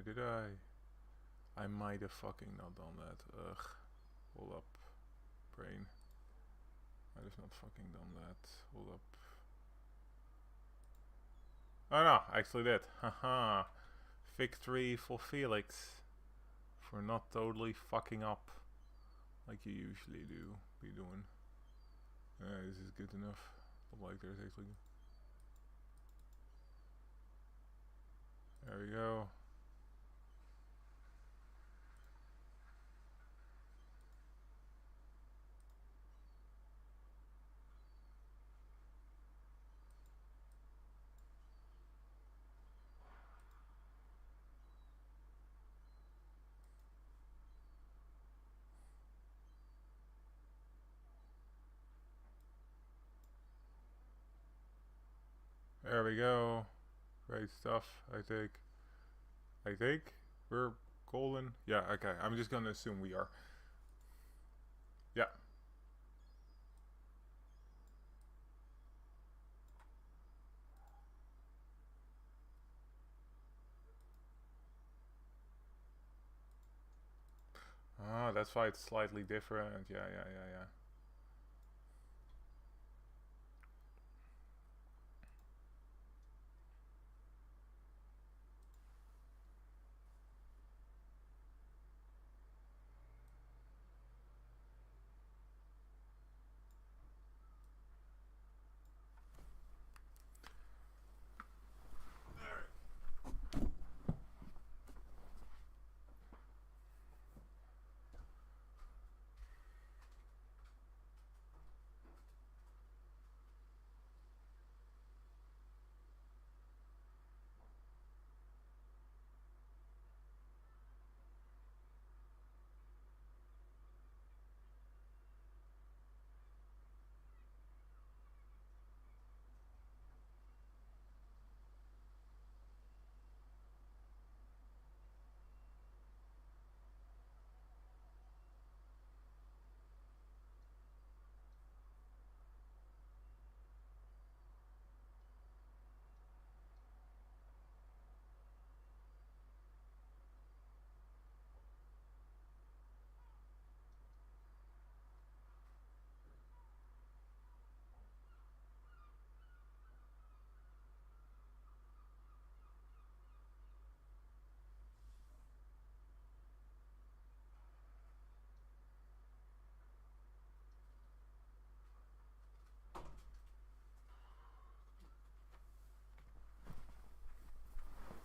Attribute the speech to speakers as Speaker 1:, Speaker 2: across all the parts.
Speaker 1: Did I? I might have fucking not done that. Ugh. Hold up. Brain. I have not fucking done that. Hold up. Oh no, I actually did. Haha. Victory for Felix. For not totally fucking up. Like you usually be doing. This is good enough. Like there's actually... There we go. There we go. Great stuff, I think. We're golden. Yeah, okay. I'm just gonna assume we are. Yeah. Ah, that's why it's slightly different. Yeah.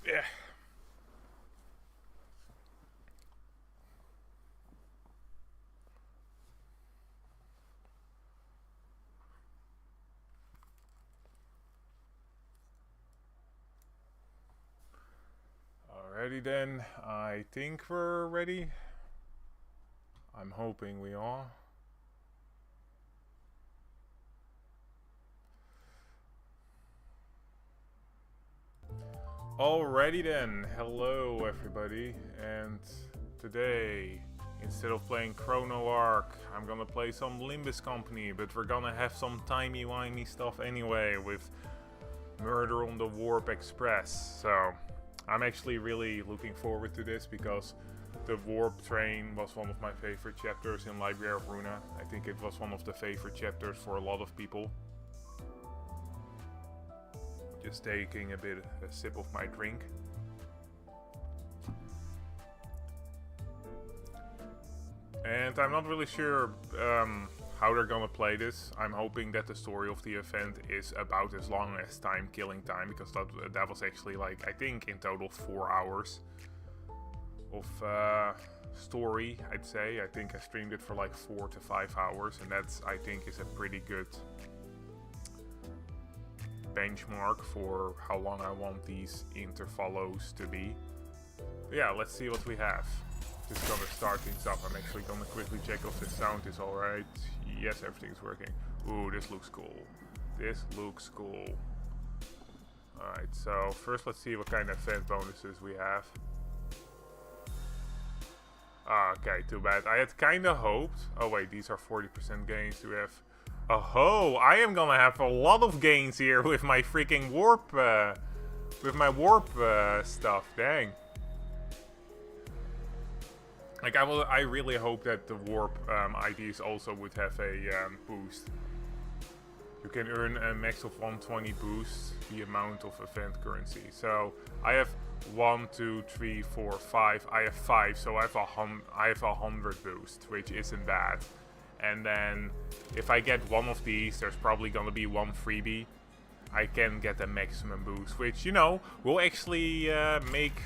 Speaker 1: Yeah. Alrighty then. I think we're ready. I'm hoping we are. Alrighty then, hello everybody, and today, instead of playing Chrono Arc, I'm gonna play some Limbus Company, but we're gonna have some timey-wimey stuff anyway with Murder on the Warp Express. So, I'm actually really looking forward to this because the Warp Train was one of my favorite chapters in Library of Runa. I think it was one of the favorite chapters for a lot of people. Just taking a sip of my drink. And I'm not really sure how they're gonna play this. I'm hoping that the story of the event is about as long as Killing Time, because that was actually like, I think in total 4 hours of story, I'd say. I think I streamed it for like 4 to 5 hours, and that's, I think, is a pretty good benchmark for how long I want these interfollows to be. But yeah, let's see what we have. Just gonna start things up. I'm actually gonna quickly check if the sound is alright. Yes, everything's working. Ooh, this looks cool. This looks cool. Alright, so first let's see what kind of event bonuses we have. Okay, too bad. I had kinda hoped... Oh wait, these are 40% gains. Do we have... Oh, I am gonna have a lot of gains here with my freaking warp... with my warp stuff, dang. Like, I really hope that the warp IDs also would have a boost. You can earn a max of 120 boosts the amount of event currency. So I have 1, 2, 3, 4, 5. I have 5, so I have 100 boost, which isn't bad. And then if I get one of these, there's probably gonna be one freebie. I can get a maximum boost, which, you know, will actually make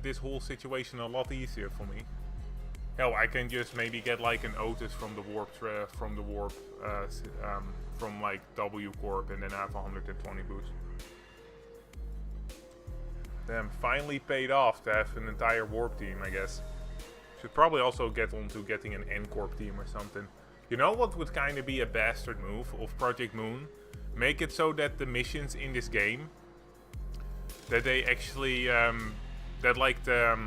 Speaker 1: this whole situation a lot easier for me. Hell, I can just maybe get like an Otis from the warp, from like W Corp, and then I have 120 boost. Damn, finally paid off to have an entire warp team, I guess. Should probably also get on to getting an N Corp team or something. You know what would kind of be a bastard move of Project Moon? Make it so that the missions in this game, that they actually, that like the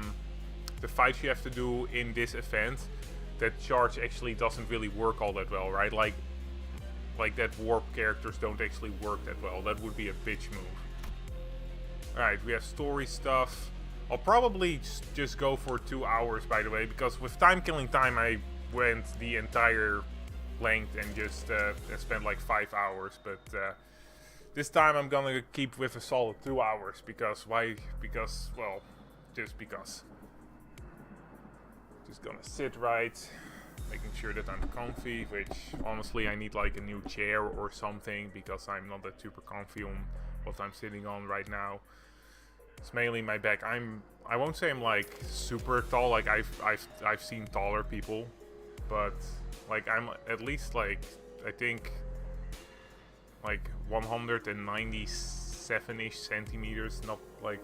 Speaker 1: fights you have to do in this event, that charge actually doesn't really work all that well, right? Like that warp characters don't actually work that well. That would be a bitch move. Alright, we have story stuff. I'll probably just go for 2 hours, by the way, because with time killing time I went the entire length and just spent like 5 hours, but this time I'm gonna keep with a solid 2 hours, because why? Because, well, just because. Just gonna sit right, making sure that I'm comfy, which honestly I need like a new chair or something, because I'm not that super comfy on what I'm sitting on right now. It's mainly my back. I won't say I'm like super tall, like I've seen taller people, but like I'm at least like, I think like 197-ish centimeters, not like,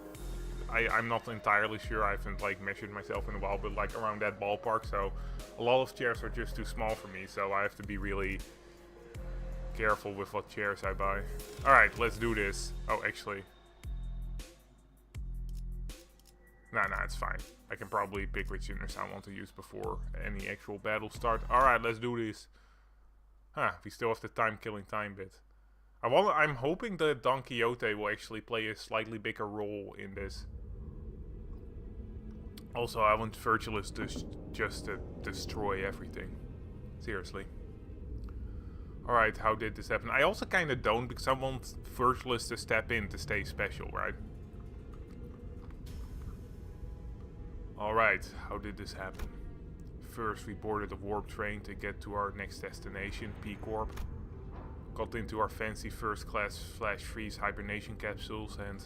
Speaker 1: I'm not entirely sure, I haven't like measured myself in a while, but like around that ballpark. So a lot of chairs are just too small for me, so I have to be really careful with what chairs I buy. Alright, let's do this. Oh, actually, nah, it's fine. I can probably pick which tuners I want to use before any actual battle start. Alright, let's do this. Huh, we still have the time killing time bit. I'm hoping that Don Quixote will actually play a slightly bigger role in this. Also, I want Virgilus to just destroy everything. Seriously. Alright, how did this happen? I also kinda don't, because I want Virgilus to step in to stay special, right? Alright, how did this happen? First, we boarded a warp train to get to our next destination, P Corp. Got into our fancy first class flash freeze hibernation capsules, and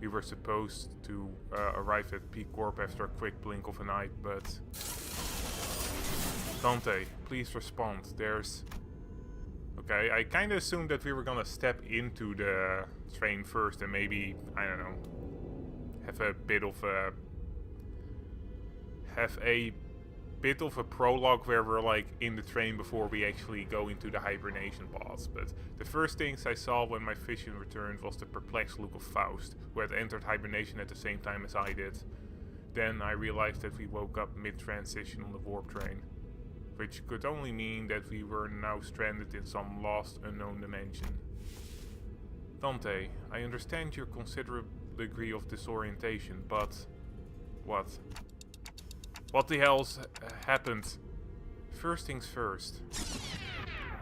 Speaker 1: we were supposed to arrive at P Corp after a quick blink of an eye, but... Dante, please respond. There's... Okay, I kinda assumed that we were gonna step into the train first and maybe, I don't know, have a bit of a prologue where we're like in the train before we actually go into the hibernation pods. But the first things I saw when my vision returned was the perplexed look of Faust, who had entered hibernation at the same time as I did. Then I realized that we woke up mid-transition on the warp train, which could only mean that we were now stranded in some lost, unknown dimension. Dante, I understand your considerable degree of disorientation, but... What? What the hell's happened? First things first.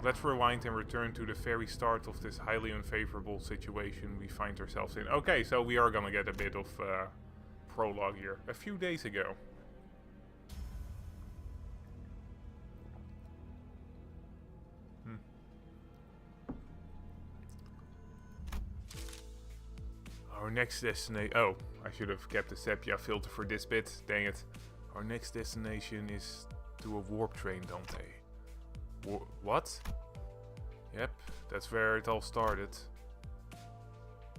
Speaker 1: Let's rewind and return to the very start of this highly unfavorable situation we find ourselves in. Okay, so we are gonna get a bit of prologue here. A few days ago. Our next destination... Oh, I should have kept the sepia filter for this bit. Dang it. Our next destination is to a warp train, Dante. What? Yep, that's where it all started.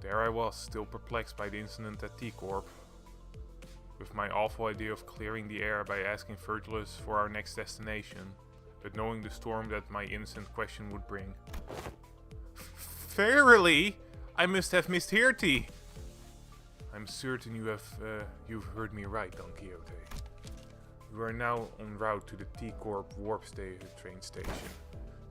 Speaker 1: There I was, still perplexed by the incident at T-Corp. with my awful idea of clearing the air by asking Virgilus for our next destination, but knowing the storm that my innocent question would bring. Verily, I must have misheard thee. I'm certain you've heard me right, Don Quixote. We are now en route to the T-Corp warp train station.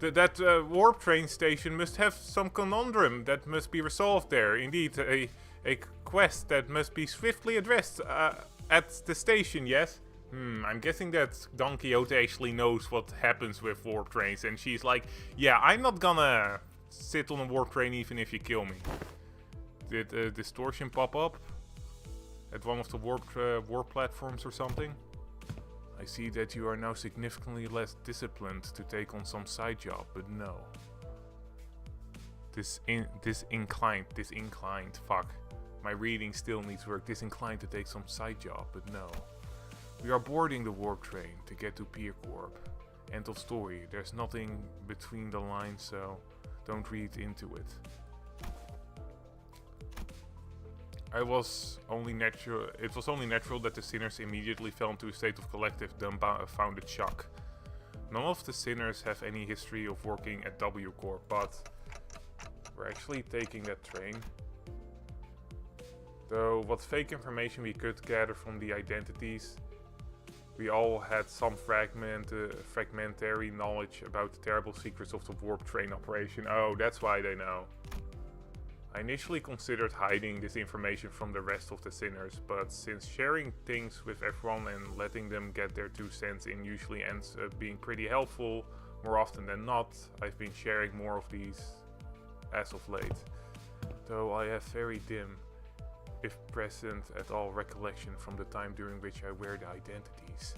Speaker 1: That warp train station must have some conundrum that must be resolved there. Indeed, a quest that must be swiftly addressed at the station, yes? I'm guessing that Don Quixote actually knows what happens with warp trains, and she's like, yeah, I'm not gonna sit on a warp train even if you kill me. Did distortion pop up at one of the warp platforms or something? I see that you are now significantly less disciplined to take on some side job, but no. Disinclined, fuck. My reading still needs work. Disinclined to take some side job, but no. We are boarding the warp train to get to Pier Corp. End of story. There's nothing between the lines, so don't read into it. It was only natural that the sinners immediately fell into a state of collective dumbfounded shock. None of the sinners have any history of working at W Corp, but we're actually taking that train. Though what fake information we could gather from the identities, we all had some fragmentary knowledge about the terrible secrets of the warp train operation. Oh, that's why they know. I initially considered hiding this information from the rest of the sinners, but since sharing things with everyone and letting them get their 2 cents in usually ends up being pretty helpful, more often than not, I've been sharing more of these as of late. Though I have very dim, if present at all, recollection from the time during which I wear the identities.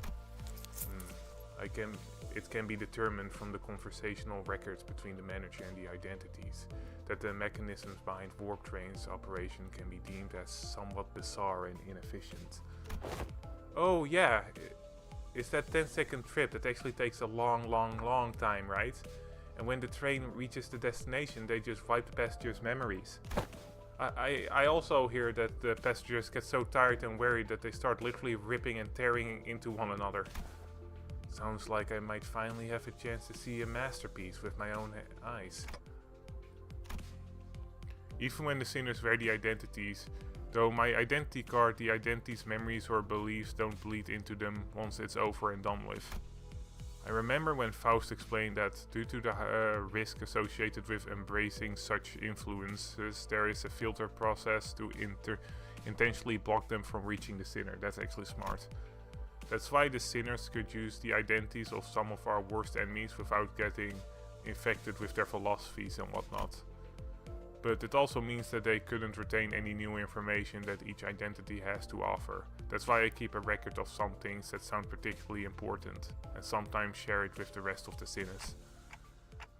Speaker 1: It can be determined from the conversational records between the manager and the identities that the mechanisms behind warp trains operation can be deemed as somewhat bizarre and inefficient. Oh yeah, it's that 10-second trip that actually takes a long time, right? And when the train reaches the destination, they just wipe the passengers' memories. I also hear that the passengers get so tired and weary that they start literally ripping and tearing into one another. Sounds like I might finally have a chance to see a masterpiece with my own eyes. Even when the sinners wear the identities, though my identity card, the identity's memories or beliefs don't bleed into them once it's over and done with. I remember when Faust explained that due to the risk associated with embracing such influences, there is a filter process to intentionally block them from reaching the sinner. That's actually smart. That's why the sinners could use the identities of some of our worst enemies without getting infected with their philosophies and whatnot. But it also means that they couldn't retain any new information that each identity has to offer. That's why I keep a record of some things that sound particularly important, and sometimes share it with the rest of the sinners.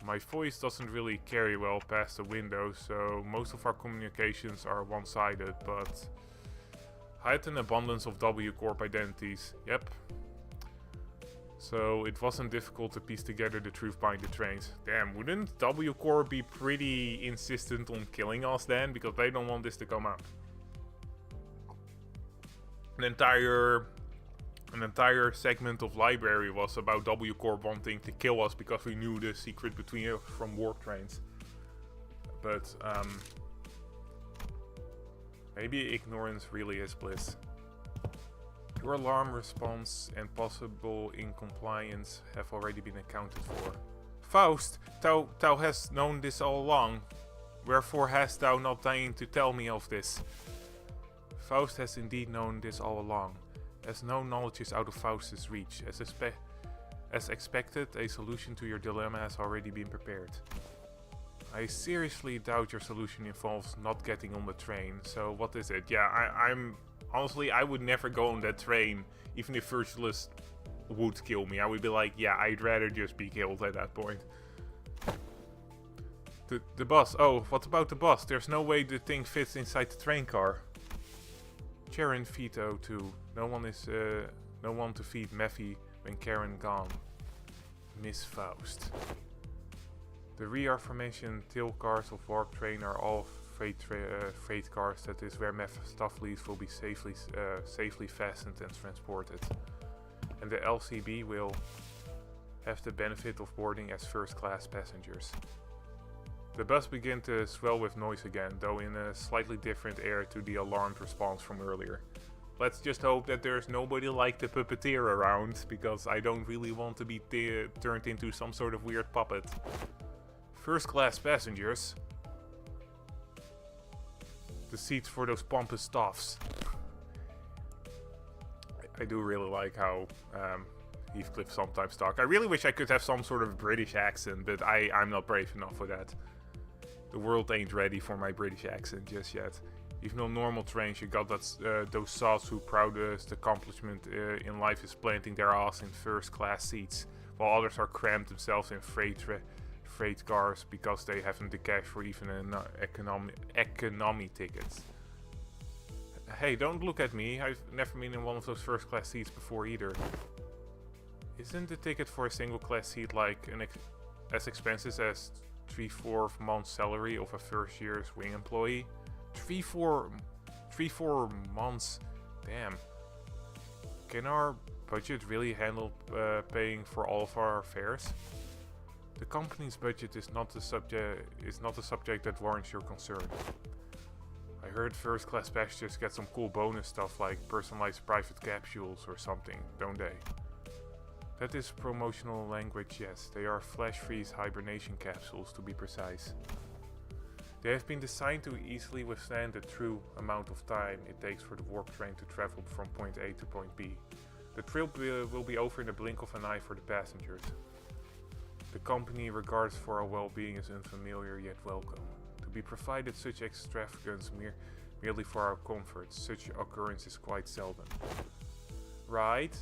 Speaker 1: My voice doesn't really carry well past the window, so most of our communications are one-sided, but I had an abundance of W Corp identities, yep. So it wasn't difficult to piece together the truth behind the trains. Damn, wouldn't W Corp be pretty insistent on killing us then? Because they don't want this to come out. An entire segment of library was about W Corp wanting to kill us because we knew the secret from warp trains. But maybe ignorance really is bliss. Your alarm response and possible incompliance have already been accounted for. Faust, thou hast known this all along. Wherefore hast thou not deigned to tell me of this? Faust has indeed known this all along, as no knowledge is out of Faust's reach. As expected, a solution to your dilemma has already been prepared. I seriously doubt your solution involves not getting on the train, so what is it? Yeah, I'm honestly, I would never go on that train, even if Virgilus would kill me. I would be like, yeah, I'd rather just be killed at that point. The bus. Oh, what about the bus? There's no way the thing fits inside the train car. Charon veto too. No one to feed Mephi when Karen gone. Miss Faust. The reaffirmation tail cars of warp train are all freight cars, that is where Mephistopheles will be safely fastened and transported. And the LCB will have the benefit of boarding as first-class passengers. The bus began to swell with noise again, though in a slightly different air to the alarmed response from earlier. Let's just hope that there's nobody like the puppeteer around, because I don't really want to be turned into some sort of weird puppet. First-class passengers. The seats for those pompous toffs. I do really like how Heathcliff sometimes talks. I really wish I could have some sort of British accent, but I'm not brave enough for that. The world ain't ready for my British accent just yet. Even on normal trains, you got those sods whose proudest accomplishment in life is planting their ass in first-class seats, while others are crammed themselves in freight cars because they haven't the cash for even an economy tickets. Hey, don't look at me. I've never been in one of those first-class seats before either. Isn't the ticket for a single-class seat like as expensive as 3-4 months' salary of a first-year's wing employee? 3-4 months? Damn. Can our budget really handle paying for all of our fares? The company's budget is not a subject that warrants your concern. I heard first-class passengers get some cool bonus stuff like personalized private capsules or something, don't they? That is promotional language, yes. They are flash-freeze hibernation capsules, to be precise. They have been designed to easily withstand the true amount of time it takes for the warp train to travel from point A to point B. The trip will be over in the blink of an eye for the passengers. The company regards for our well-being as unfamiliar yet welcome. To be provided such extravagance merely for our comfort, such occurrence is quite seldom. Right?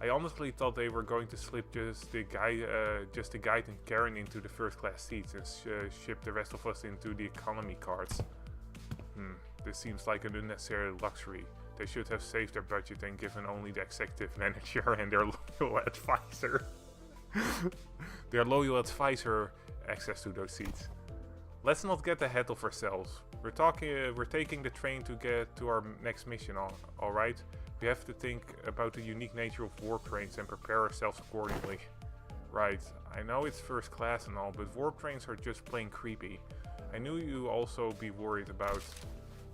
Speaker 1: I honestly thought they were going to slip just the guide and Karen into the first-class seats and ship the rest of us into the economy cars. This seems like an unnecessary luxury. They should have saved their budget and given only the executive manager and their loyal advisor access to those seats. Let's not get ahead of ourselves. We're taking the train to get to our next mission, all right? We have to think about the unique nature of warp trains and prepare ourselves accordingly. Right, I know it's first class and all, but warp trains are just plain creepy. I knew you'd also be worried about.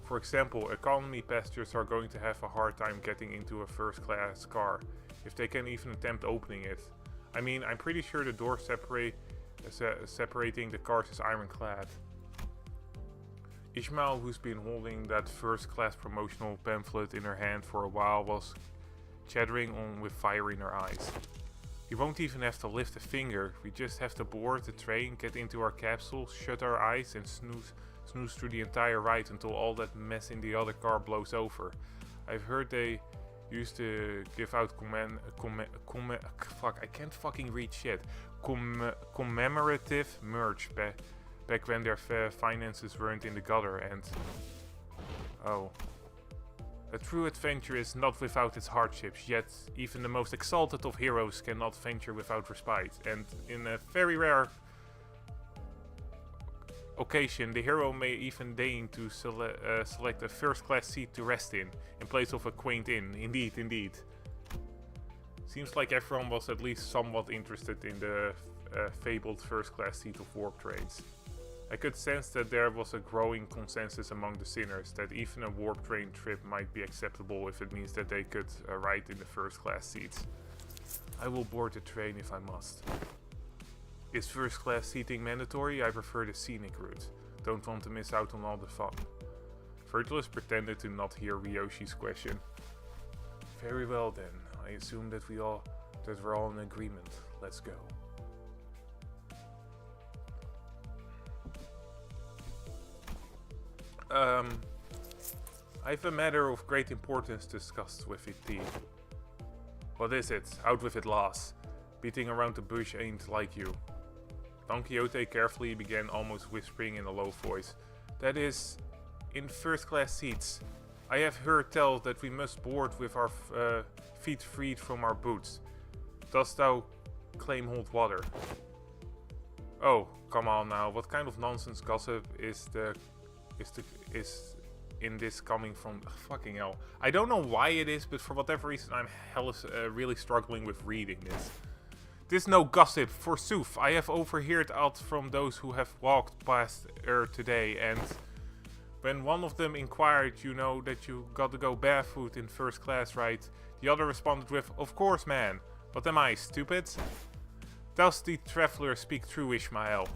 Speaker 1: For example, economy passengers are going to have a hard time getting into a first class car, if they can even attempt opening it. I mean, I'm pretty sure the door separating the cars is ironclad. Ishmael, who's been holding that first-class promotional pamphlet in her hand for a while, was chattering on with fire in her eyes. You won't even have to lift a finger. We just have to board the train, get into our capsule, shut our eyes and snooze through the entire ride until all that mess in the other car blows over. I've heard they used to give out commemorative merch back when their finances weren't in the gutter, and a true adventure is not without its hardships, yet even the most exalted of heroes cannot venture without respite, and in a very rare occasion the hero may even deign to select a first-class seat to rest in place of a quaint inn. Indeed. Seems like everyone was at least somewhat interested in the fabled first-class seat of warp trains. I could sense that there was a growing consensus among the sinners that even a warp train trip might be acceptable if it means that they could ride in the first-class seats. I will board the train if I must. Is first-class seating mandatory? I prefer the scenic route. Don't want to miss out on all the fun. Virtuous pretended to not hear Ryoshi's question. Very well then. I assume that we're all in agreement. Let's go. I have a matter of great importance to discuss with it. What is it? Out with it, lass. Beating around the bush ain't like you. Don Quixote carefully began, almost whispering in a low voice. That is, in first-class seats. I have heard tell that we must board with our feet freed from our boots. Dost thou claim hold water? Oh, come on now. What kind of nonsense gossip is is in this coming from fucking hell. I don't know why it is, but for whatever reason I'm really struggling with reading this. This no gossip, forsooth. I have overheard aught from those who have walked past her today, and when one of them inquired, you know that you got to go barefoot in first class, right? The other responded with, of course, man. But am I stupid? Does the traveler speak true, Ishmael?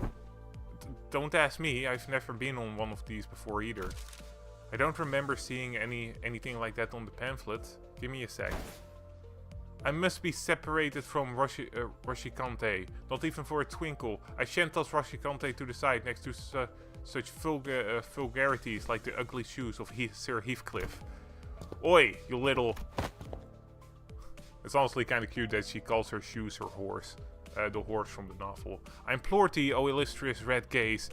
Speaker 1: Don't ask me, I've never been on one of these before either. I don't remember seeing anything like that on the pamphlet. Give me a sec. I must be separated from Roshikante, not even for a twinkle. I shan't toss Roshikante to the side next to such vulgarities like the ugly shoes of Sir Heathcliff. Oi, you little... It's honestly kind of cute that she calls her shoes her horse. The horse from the novel. I implore thee, O illustrious red gaze.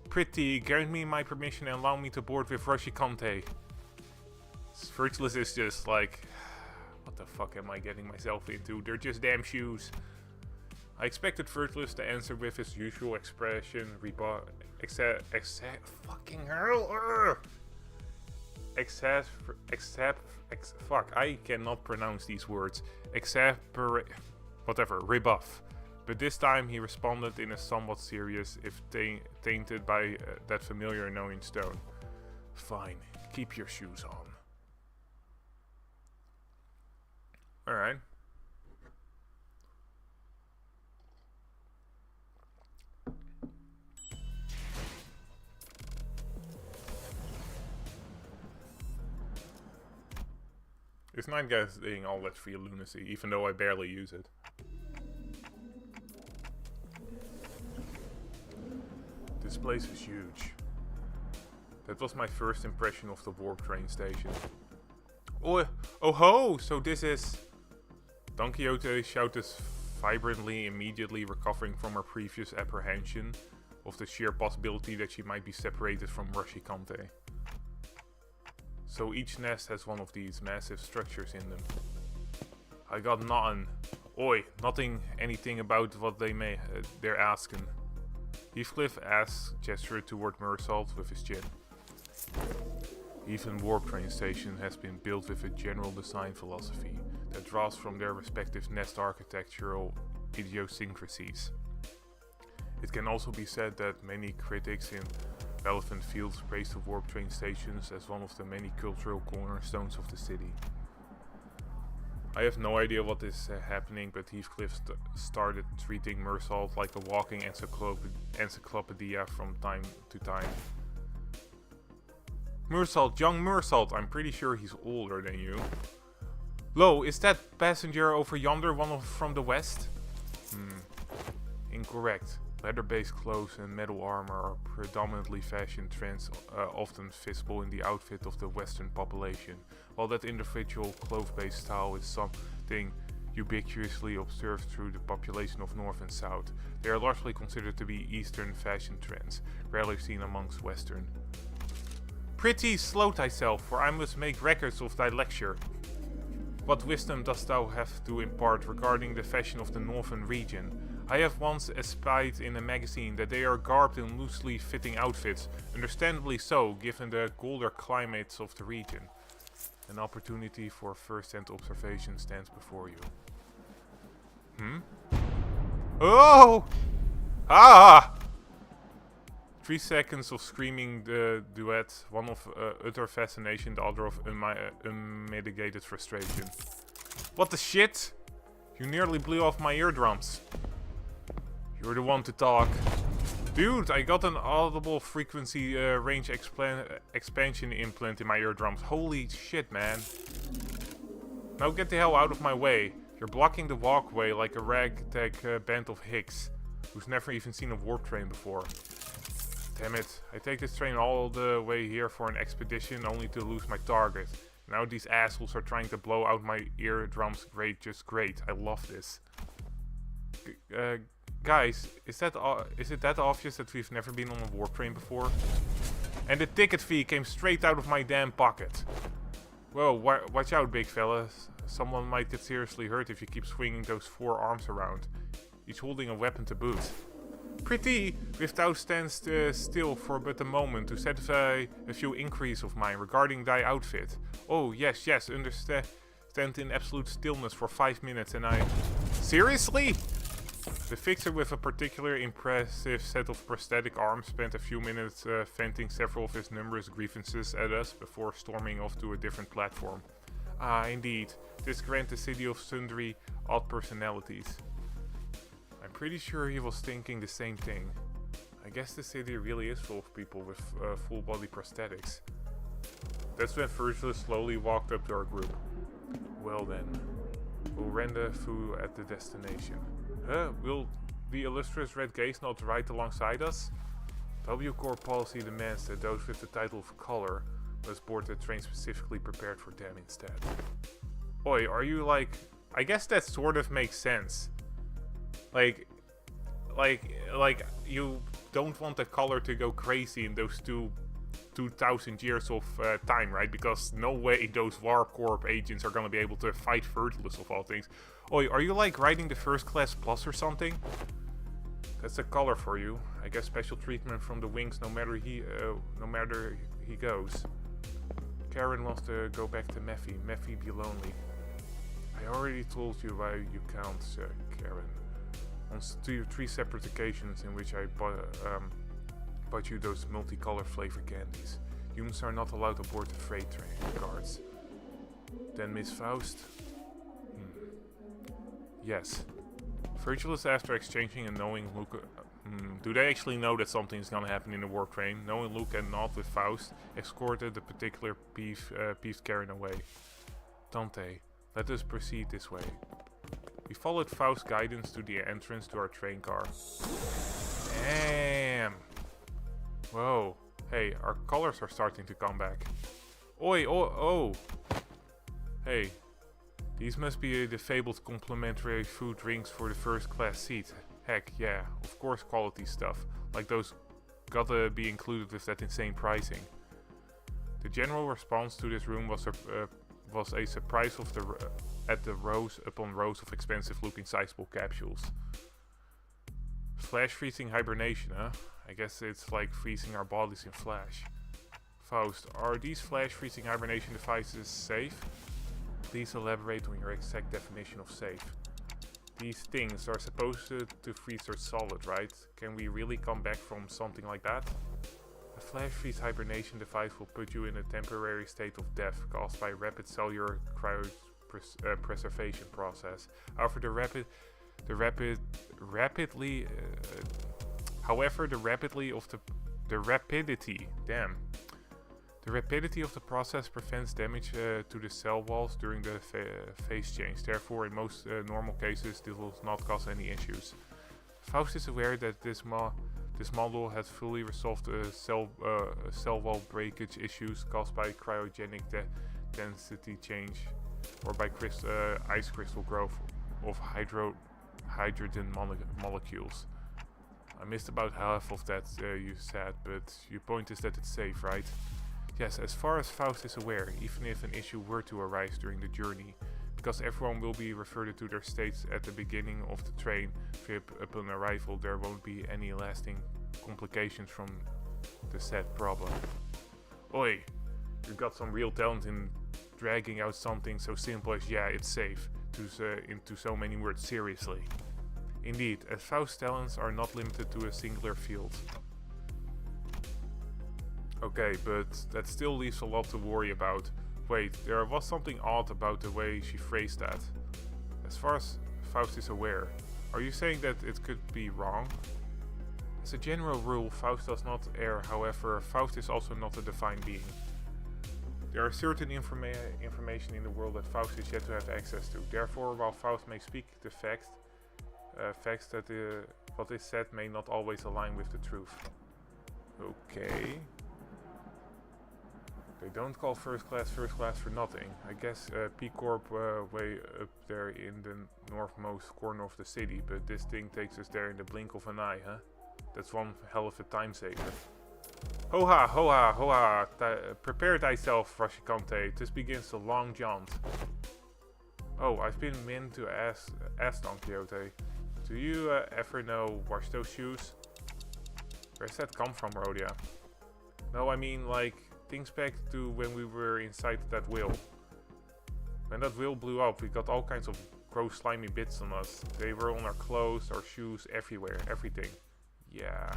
Speaker 1: Pretty, grant me my permission and allow me to board with Roshikante. Virtuous is just like... What the fuck am I getting myself into? They're just damn shoes. I expected Virtuous to answer with his usual expression, fucking hell! Fuck, I cannot pronounce these words. Rebuff. But this time he responded in a somewhat serious, if tainted by that familiar knowing tone. Fine, keep your shoes on. Alright. This night getting all that free lunacy, even though I barely use it. This place is huge. That was my first impression of the warp train station. Oh ho! So this is... Don Quixote shouted vibrantly, immediately recovering from her previous apprehension of the sheer possibility that she might be separated from Roshikante. So each nest has one of these massive structures in them. I got nothing. Oi, anything about what they're asking. Heathcliff gestured toward Mersalt with his chin. Even warp train station has been built with a general design philosophy that draws from their respective nest architectural idiosyncrasies. It can also be said that many critics in relevant fields praise the warp train stations as one of the many cultural cornerstones of the city. I have no idea what is happening, but Heathcliff started treating Mersalt like a walking encyclopedia from time to time. Mersalt, young Mersalt, I'm pretty sure he's older than you. Lo, is that passenger over yonder one from the west? Incorrect. Leather-based clothes and metal armor are predominantly fashion trends often visible in the outfit of the western population, while that individual cloth-based style is something ubiquitously observed through the population of north and south. They are largely considered to be eastern fashion trends, rarely seen amongst western. Pretty, slow thyself, for I must make records of thy lecture. What wisdom dost thou have to impart regarding the fashion of the northern region? I have once espied in a magazine that they are garbed in loosely fitting outfits, understandably so, given the colder climates of the region. An opportunity for first-hand observation stands before you. Oh! Ah! 3 seconds of screaming the duet, one of utter fascination, the other of unmitigated frustration. What the shit? You nearly blew off my eardrums. You're the one to talk. Dude, I got an audible frequency range expansion implant in my eardrums. Holy shit, man. Now get the hell out of my way. You're blocking the walkway like a ragtag band of hicks, who's never even seen a warp train before. Damn it, I take this train all the way here for an expedition only to lose my target. Now these assholes are trying to blow out my eardrums. Great. I love this. Guys, is it that obvious that we've never been on a warp train before? And the ticket fee came straight out of my damn pocket. Whoa, watch out, big fella. Someone might get seriously hurt if you keep swinging those 4 arms around, each holding a weapon to boot. Pretty, without stand still for but a moment to satisfy a few inquiries of mine regarding thy outfit. Oh, yes, understand in absolute stillness for 5 minutes and I... Seriously? The fixer with a particularly impressive set of prosthetic arms spent a few minutes venting several of his numerous grievances at us before storming off to a different platform. Ah, indeed, this grant the city of sundry odd personalities. I'm pretty sure he was thinking the same thing. I guess the city really is full of people with full body prosthetics. That's when Virgil slowly walked up to our group. Well then, we'll rendezvous at the destination. Huh? Will the illustrious Red Gaze not ride alongside us? W Corps policy demands that those with the title of Color must board the train specifically prepared for them instead. Oi, are you like... I guess that sort of makes sense. Like you don't want the Color to go crazy in those 2,000 years of time, right? Because no way those Warp Corp agents are gonna be able to fight Virtuous of all things. Oi, are you like riding the first class plus or something? That's the Color for you. I guess special treatment from the wings no matter he goes. Karen wants to go back to Mephi. Mephi be lonely. I already told you why you can't, Karen. On 3 separate occasions in which I bought you those multicolor flavor candies. Humans are not allowed aboard the freight train cars. Then Miss Faust? Yes. Virtuous, after exchanging a knowing look... do they actually know that something is gonna happen in the warp train? Knowing look and nod with Faust, escorted the particular peeved Karen away. Dante, let us proceed this way. We followed Faust's guidance to the entrance to our train car. Damn! Whoa. Hey, our colors are starting to come back. Oi, oh! Hey, these must be the fabled complimentary food drinks for the first class seat. Heck yeah, of course quality stuff. Like those gotta be included with that insane pricing. The general response to this room was a surprise at the rows upon rows of expensive looking sizable capsules. Flash freezing hibernation, huh? I guess it's like freezing our bodies in flash. Faust, are these flash freezing hibernation devices safe? Please elaborate on your exact definition of safe. These things are supposed to freeze our solid, right? Can we really come back from something like that? A flash freeze hibernation device will put you in a temporary state of death caused by rapid cellular cryopreservation process. However, the rapidity of the process prevents damage to the cell walls during the phase change. Therefore, in most normal cases, this will not cause any issues. Faust is aware that this model has fully resolved cell wall breakage issues caused by cryogenic density change or by ice crystal growth of hydrogen molecules. I missed about half of that you said, but your point is that it's safe, right? Yes, as far as Faust is aware, even if an issue were to arise during the journey, because everyone will be reverted to their states at the beginning of the train trip upon arrival, there won't be any lasting complications from the said problem. Oi, you got some real talent in dragging out something so simple as yeah, it's safe, into so many words seriously. Indeed, as Faust's talents are not limited to a singular field. Okay, but that still leaves a lot to worry about. Wait, there was something odd about the way she phrased that. As far as Faust is aware, are you saying that it could be wrong? As a general rule, Faust does not err, however, Faust is also not a divine being. There are certain information in the world that Faust is yet to have access to. Therefore, while Faust may speak the facts that what is said may not always align with the truth. Okay. They don't call first class for nothing. I guess P-Corp way up there in the northmost corner of the city, but this thing takes us there in the blink of an eye, huh? That's one hell of a time saver. Ho-ha, ho-ha, ho-ha, prepare thyself, Rashikante, this begins the long jaunt. Oh, I've been meant to ask Don Quixote, do you ever know wash those shoes? Where's that come from, Rhodia? No, I mean like things back to when we were inside that wheel. When that wheel blew up, we got all kinds of gross slimy bits on us. They were on our clothes, our shoes, everywhere, everything. Yeah.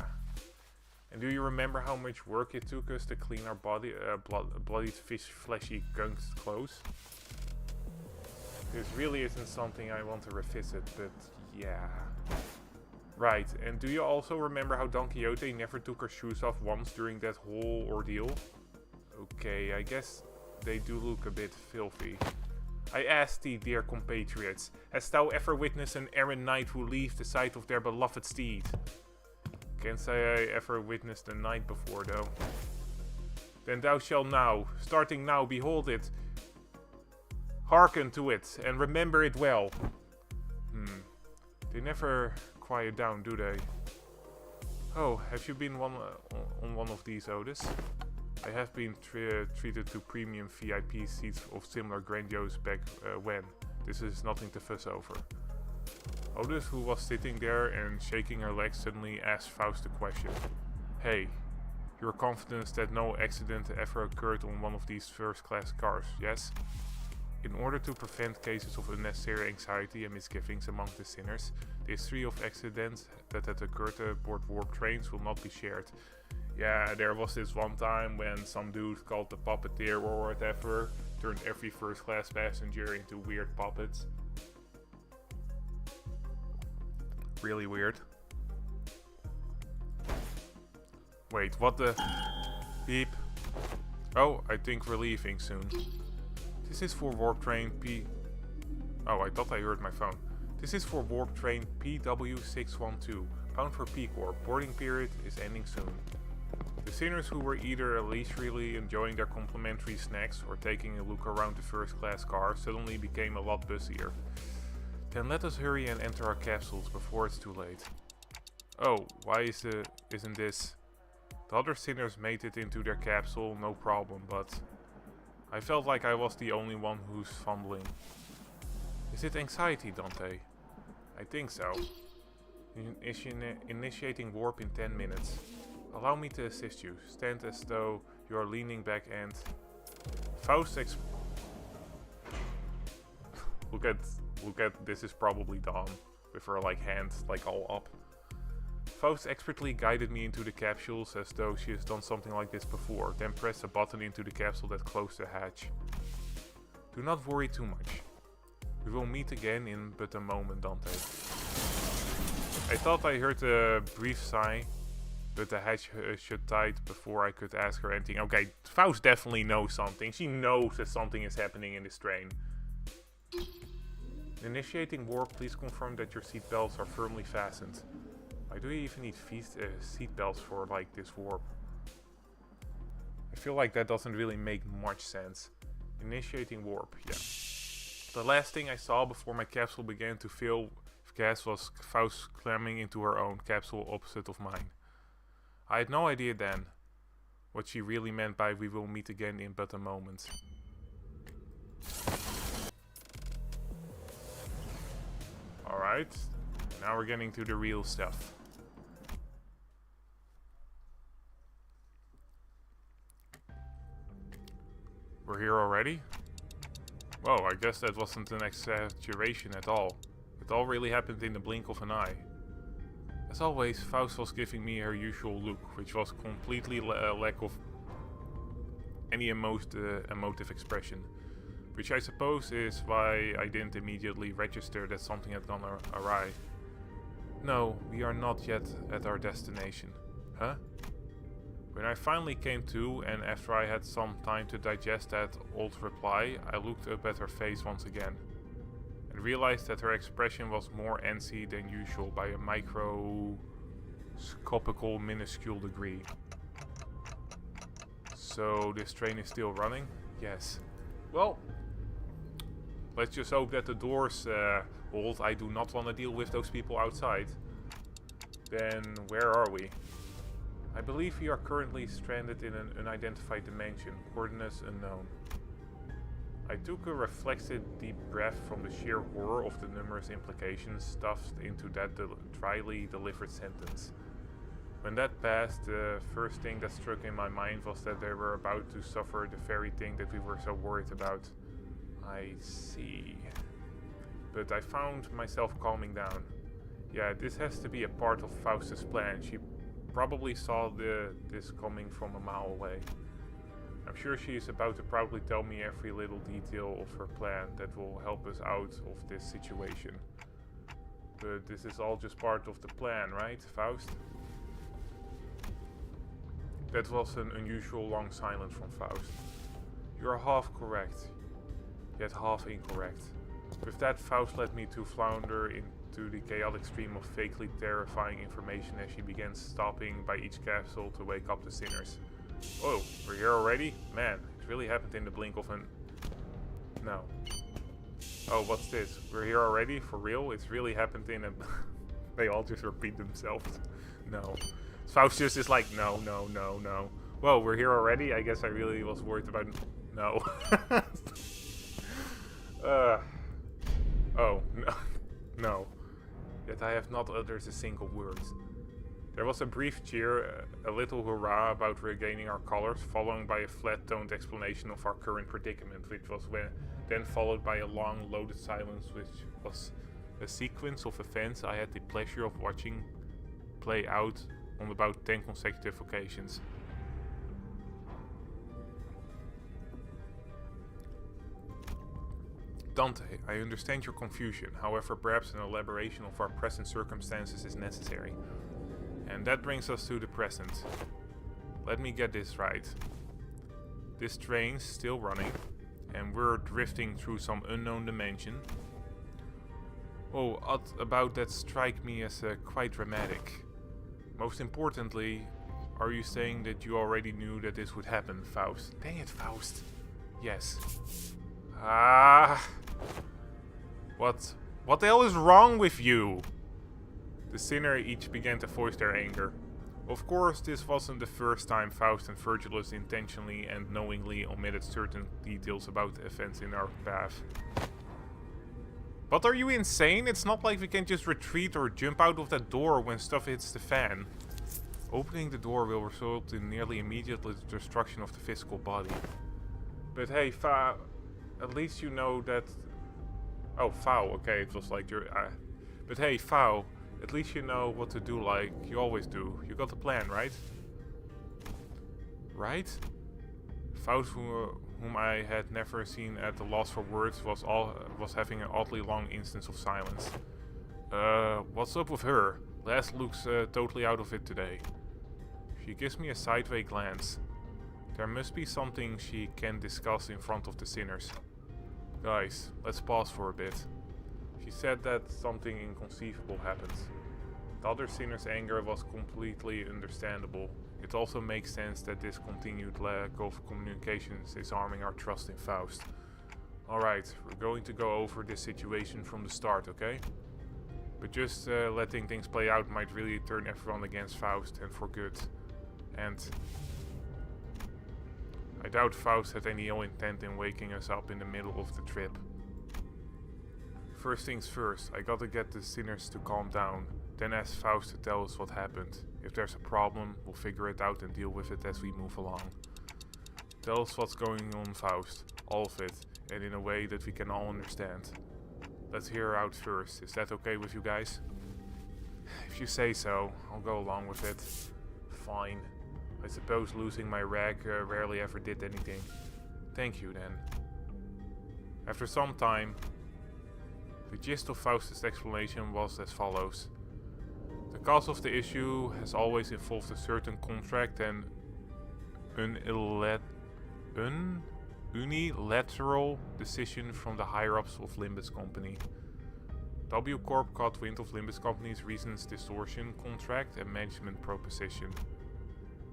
Speaker 1: And do you remember how much work it took us to clean our bloodied fish fleshy gunked clothes? This really isn't something I want to revisit, but yeah. Right, and do you also remember how Don Quixote never took her shoes off once during that whole ordeal? Okay, I guess they do look a bit filthy. I ask thee, dear compatriots, hast thou ever witnessed an errant knight who leaves the sight of their beloved steed? Can't say I ever witnessed a knight before, though. Then thou shalt now, starting now, behold it. Hearken to it, and remember it well. They never quiet down, do they? Oh, have you been on one of these, Otis? I have been treated to premium VIP seats of similar grandiose back when. This is nothing to fuss over. Otis, who was sitting there and shaking her legs, suddenly asked Faust a question. Hey, you're confident that no accident ever occurred on one of these first-class cars, yes? In order to prevent cases of unnecessary anxiety and misgivings among the sinners, the history of accidents that had occurred aboard warp trains will not be shared. Yeah, there was this one time when some dude called the puppeteer or whatever turned every first-class passenger into weird puppets. Really weird. Wait, what the... Beep. Oh, I think we're leaving soon. This is for warp train P... Oh, I thought I heard my phone. This is for warp train PW612, bound for P-Corp. Boarding period is ending soon. The sinners who were either leisurely enjoying their complimentary snacks or taking a look around the first-class car suddenly became a lot busier. Then let us hurry and enter our capsules before it's too late. Oh, why isn't this... The other sinners made it into their capsule, no problem, but... I felt like I was the only one who's fumbling. Is it anxiety, Dante? I think so. Initiating warp in 10 minutes. Allow me to assist you. Stand as though you are leaning back and... Faust Look at, this is probably Dawn, with her like hands like all up. Faust expertly guided me into the capsules as though she has done something like this before, then pressed a button into the capsule that closed the hatch. Do not worry too much. We will meet again in but a moment, Dante. I thought I heard a brief sigh, but the hatch shut tight before I could ask her anything. Okay, Faust definitely knows something. She knows that something is happening in this train. Initiating warp, please confirm that your seatbelts are firmly fastened. Why do you even need seatbelts for like this warp? I feel like that doesn't really make much sense. Initiating warp, yeah. The last thing I saw before my capsule began to fill with gas was Faust climbing into her own capsule opposite of mine. I had no idea then what she really meant by we will meet again in but a moment. Alright, now we're getting to the real stuff. We're here already? Whoa, I guess that wasn't an exaggeration at all. It all really happened in the blink of an eye. As always, Faust was giving me her usual look, which was completely lack of any emotive expression. Which I suppose is why I didn't immediately register that something had gone awry. No, we are not yet at our destination. Huh? When I finally came to, and after I had some time to digest that old reply, I looked up at her face once again, and realized that her expression was more antsy than usual by a microscopical minuscule degree. So this train is still running? Yes. Well, let's just hope that the doors hold. I do not want to deal with those people outside. Then where are we? I believe we are currently stranded in an unidentified dimension, coordinates unknown. I took a reflexive deep breath from the sheer horror of the numerous implications stuffed into that dryly delivered sentence. When that passed, the first thing that struck in my mind was that they were about to suffer the very thing that we were so worried about. I see. But I found myself calming down. Yeah, this has to be a part of Faust's plan. She probably saw this coming from a mile away. I'm sure she is about to probably tell me every little detail of her plan that will help us out of this situation. But this is all just part of the plan, right, Faust? That was an unusual long silence from Faust. You are half correct, yet half incorrect. With that, Faust led me to flounder into the chaotic stream of vaguely terrifying information as she began stopping by each capsule to wake up the sinners. Oh, we're here already? Man, it really happened in the blink of an... No. Oh, what's this? We're here already? For real? It's really happened in a... They all just repeat themselves. No. Faust just is like, no, no, no, no. Whoa, we're here already? I guess I really was worried about... No. Oh, no. No. Yet I have not uttered a single word. There was a brief cheer, a little hurrah about regaining our colors, followed by a flat-toned explanation of our current predicament, which was then followed by a long, loaded silence, which was a sequence of events I had the pleasure of watching play out on about 10 consecutive occasions. Dante, I understand your confusion, however perhaps an elaboration of our present circumstances is necessary. And that brings us to the present. Let me get this right. This train's still running, and we're drifting through some unknown dimension. Oh, about that strike me as quite dramatic. Most importantly, are you saying that you already knew that this would happen, Faust? Dang it, Faust. Yes. Ah. What the hell is wrong with you? The sinner each began to voice their anger. Of course, this wasn't the first time Faust and Virgilus intentionally and knowingly omitted certain details about the events in our path. But are you insane? It's not like we can just retreat or jump out of that door when stuff hits the fan. Opening the door will result in nearly immediate destruction of the physical body. But hey, at least you know that... Oh, Foul, okay, it was like your... But hey, Foul, at least you know what to do like you always do. You got the plan, right? Right? Faust, whom I had never seen at a loss for words, was having an oddly long instance of silence. What's up with her? Les looks totally out of it today. She gives me a sideways glance. There must be something she can discuss in front of the sinners. Guys, let's pause for a bit. She said that something inconceivable happened. The other sinner's anger was completely understandable. It also makes sense that this continued lack of communications is harming our trust in Faust. Alright, we're going to go over this situation from the start, okay? But just letting things play out might really turn everyone against Faust, and for good. And I doubt Faust had any ill intent in waking us up in the middle of the trip. First things first, I gotta get the sinners to calm down, then ask Faust to tell us what happened. If there's a problem, we'll figure it out and deal with it as we move along. Tell us what's going on, Faust, all of it, and in a way that we can all understand. Let's hear her out first, is that okay with you guys? If you say so, I'll go along with it. Fine. I suppose losing my rag rarely ever did anything. Thank you then. After some time, the gist of Faust's explanation was as follows. The cause of the issue has always involved a certain contract and unilateral decision from the higher-ups of Limbus Company. W Corp caught wind of Limbus Company's recent distortion contract and management proposition,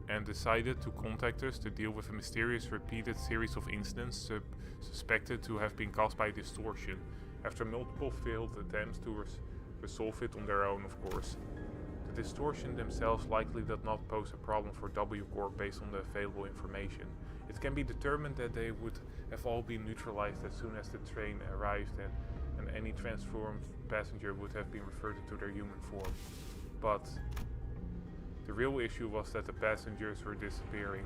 Speaker 1: and decided to contact us to deal with a mysterious repeated series of incidents suspected to have been caused by distortion, after multiple failed attempts to resolve it on their own, of course. The distortion themselves likely did not pose a problem for W Corp based on the available information. It can be determined that they would have all been neutralized as soon as the train arrived, and any transformed passenger would have been reverted to their human form. But The real issue was that the passengers were disappearing.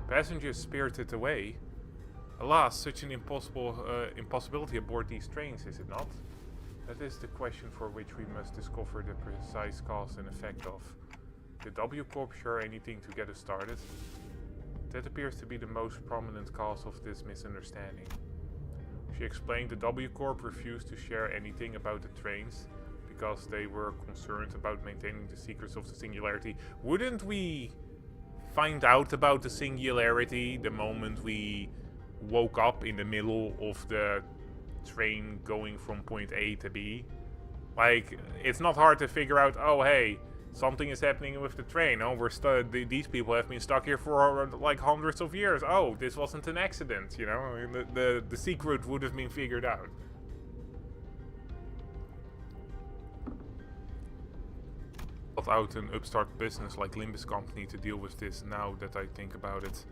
Speaker 1: Passengers spirited away? Alas, such an impossibility aboard these trains, is it not? That is the question for which we must discover the precise cause and effect of. Did W Corp share anything to get us started? That appears to be the most prominent cause of this misunderstanding. She explained the W Corp refused to share anything about the trains because they were concerned about maintaining the secrets of the singularity. Wouldn't we find out about the singularity the moment we woke up in the middle of the train going from point A to B? Like, it's not hard to figure out, oh hey, something is happening with the train. Oh, these people have been stuck here for like hundreds of years. Oh, this wasn't an accident, you know? I mean, the secret would have been figured out. Out an upstart business like Limbus company to deal with this now that I think about it.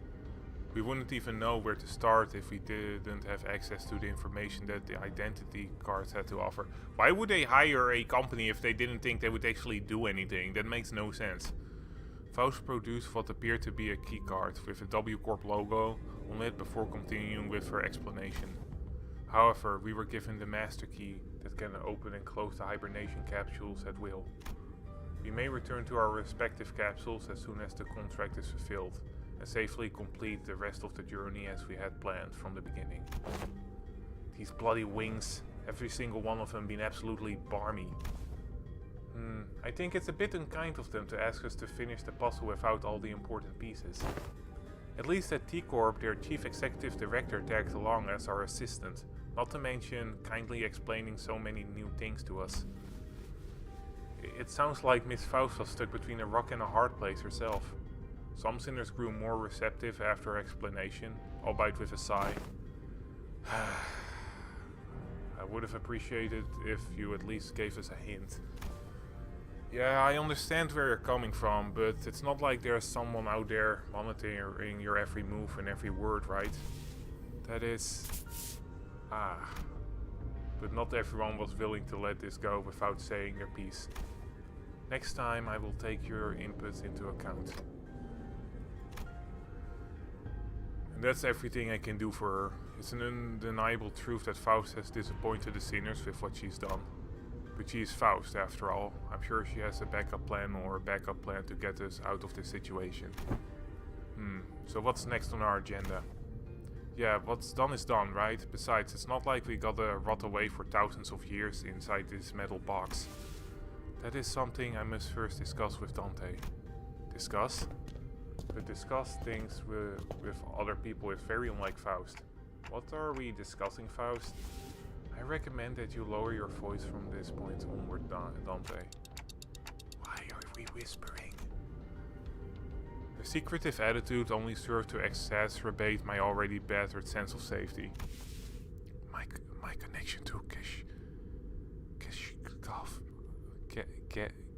Speaker 1: We wouldn't even know where to start if we didn't have access to the information that the identity cards had to offer. Why would they hire a company if they didn't think they would actually do anything? That makes no sense. Faust produced what appeared to be a key card with a W Corp logo on it before continuing with her explanation. However, we were given the master key that can open and close the hibernation capsules at will. We may return to our respective capsules as soon as the contract is fulfilled, and safely complete the rest of the journey as we had planned from the beginning. These bloody wings, every single one of them been absolutely barmy. I think it's a bit unkind of them to ask us to finish the puzzle without all the important pieces. At least at T-Corp, their chief executive director tagged along as our assistant, not to mention kindly explaining so many new things to us. It sounds like Miss Faust was stuck between a rock and a hard place herself. Some sinners grew more receptive after her explanation, albeit with a sigh. I would have appreciated if you at least gave us a hint. Yeah, I understand where you're coming from, but it's not like there's someone out there monitoring your every move and every word, right? That is... But not everyone was willing to let this go without saying their piece. Next time I will take your inputs into account. And that's everything I can do for her. It's an undeniable truth that Faust has disappointed the sinners with what she's done. But she is Faust after all. I'm sure she has a backup plan or a backup plan to get us out of this situation. So what's next on our agenda? Yeah, what's done is done, right? Besides, it's not like we gotta rot away for thousands of years inside this metal box. That is something I must first discuss with Dante. Discuss? But discuss things with other people is very unlike Faust. What are we discussing, Faust? I recommend that you lower your voice from this point onward, Dante. Why are we whispering? Her secretive attitude only served to exacerbate my already battered sense of safety. My connection to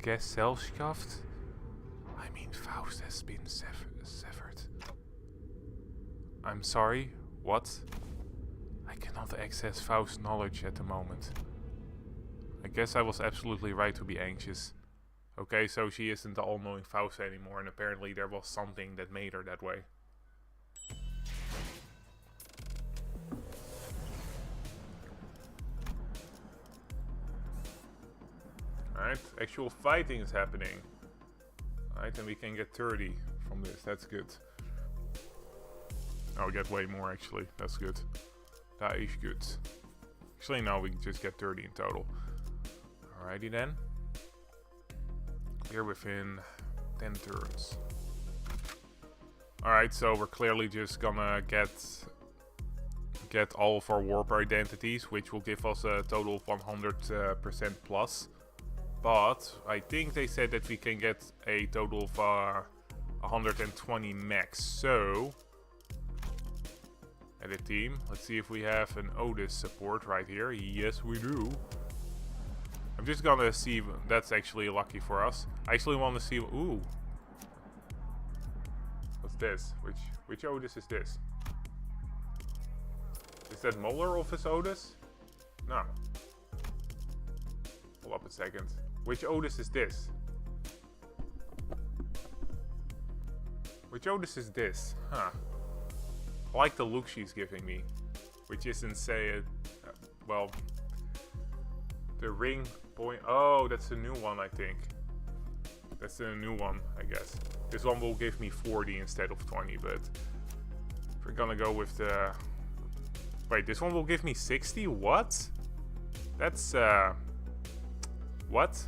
Speaker 1: Gesellschaft? I mean, Faust has been severed. I'm sorry, what? I cannot access Faust's knowledge at the moment. I guess I was absolutely right to be anxious. Okay, so she isn't the all-knowing Faust anymore, and apparently there was something that made her that way. Alright, actual fighting is happening. Alright, and we can get 30 from this, that's good. Oh, we get way more actually, that's good. That is good. Actually, no, we just get 30 in total. Alrighty then. We're within 10 turns. Alright, so we're clearly just gonna get all of our warp identities, which will give us a total of 100% plus. But I think they said that we can get a total of 120 max. So, edit team. Let's see if we have an Otis support right here. Yes, we do. I'm just gonna see. That's actually lucky for us. I actually want to see. Ooh, what's this? Which Otis is this? Is that Molar Office Otis? No. Hold up a second. Which Otis is this? Which Otis is this? Huh. I like the look she's giving me. Which isn't say well, the ring point. Oh, that's a new one, I think. That's a new one, I guess. This one will give me 40 instead of 20, but if we're gonna go with the... Wait, this one will give me 60? What? That's, what?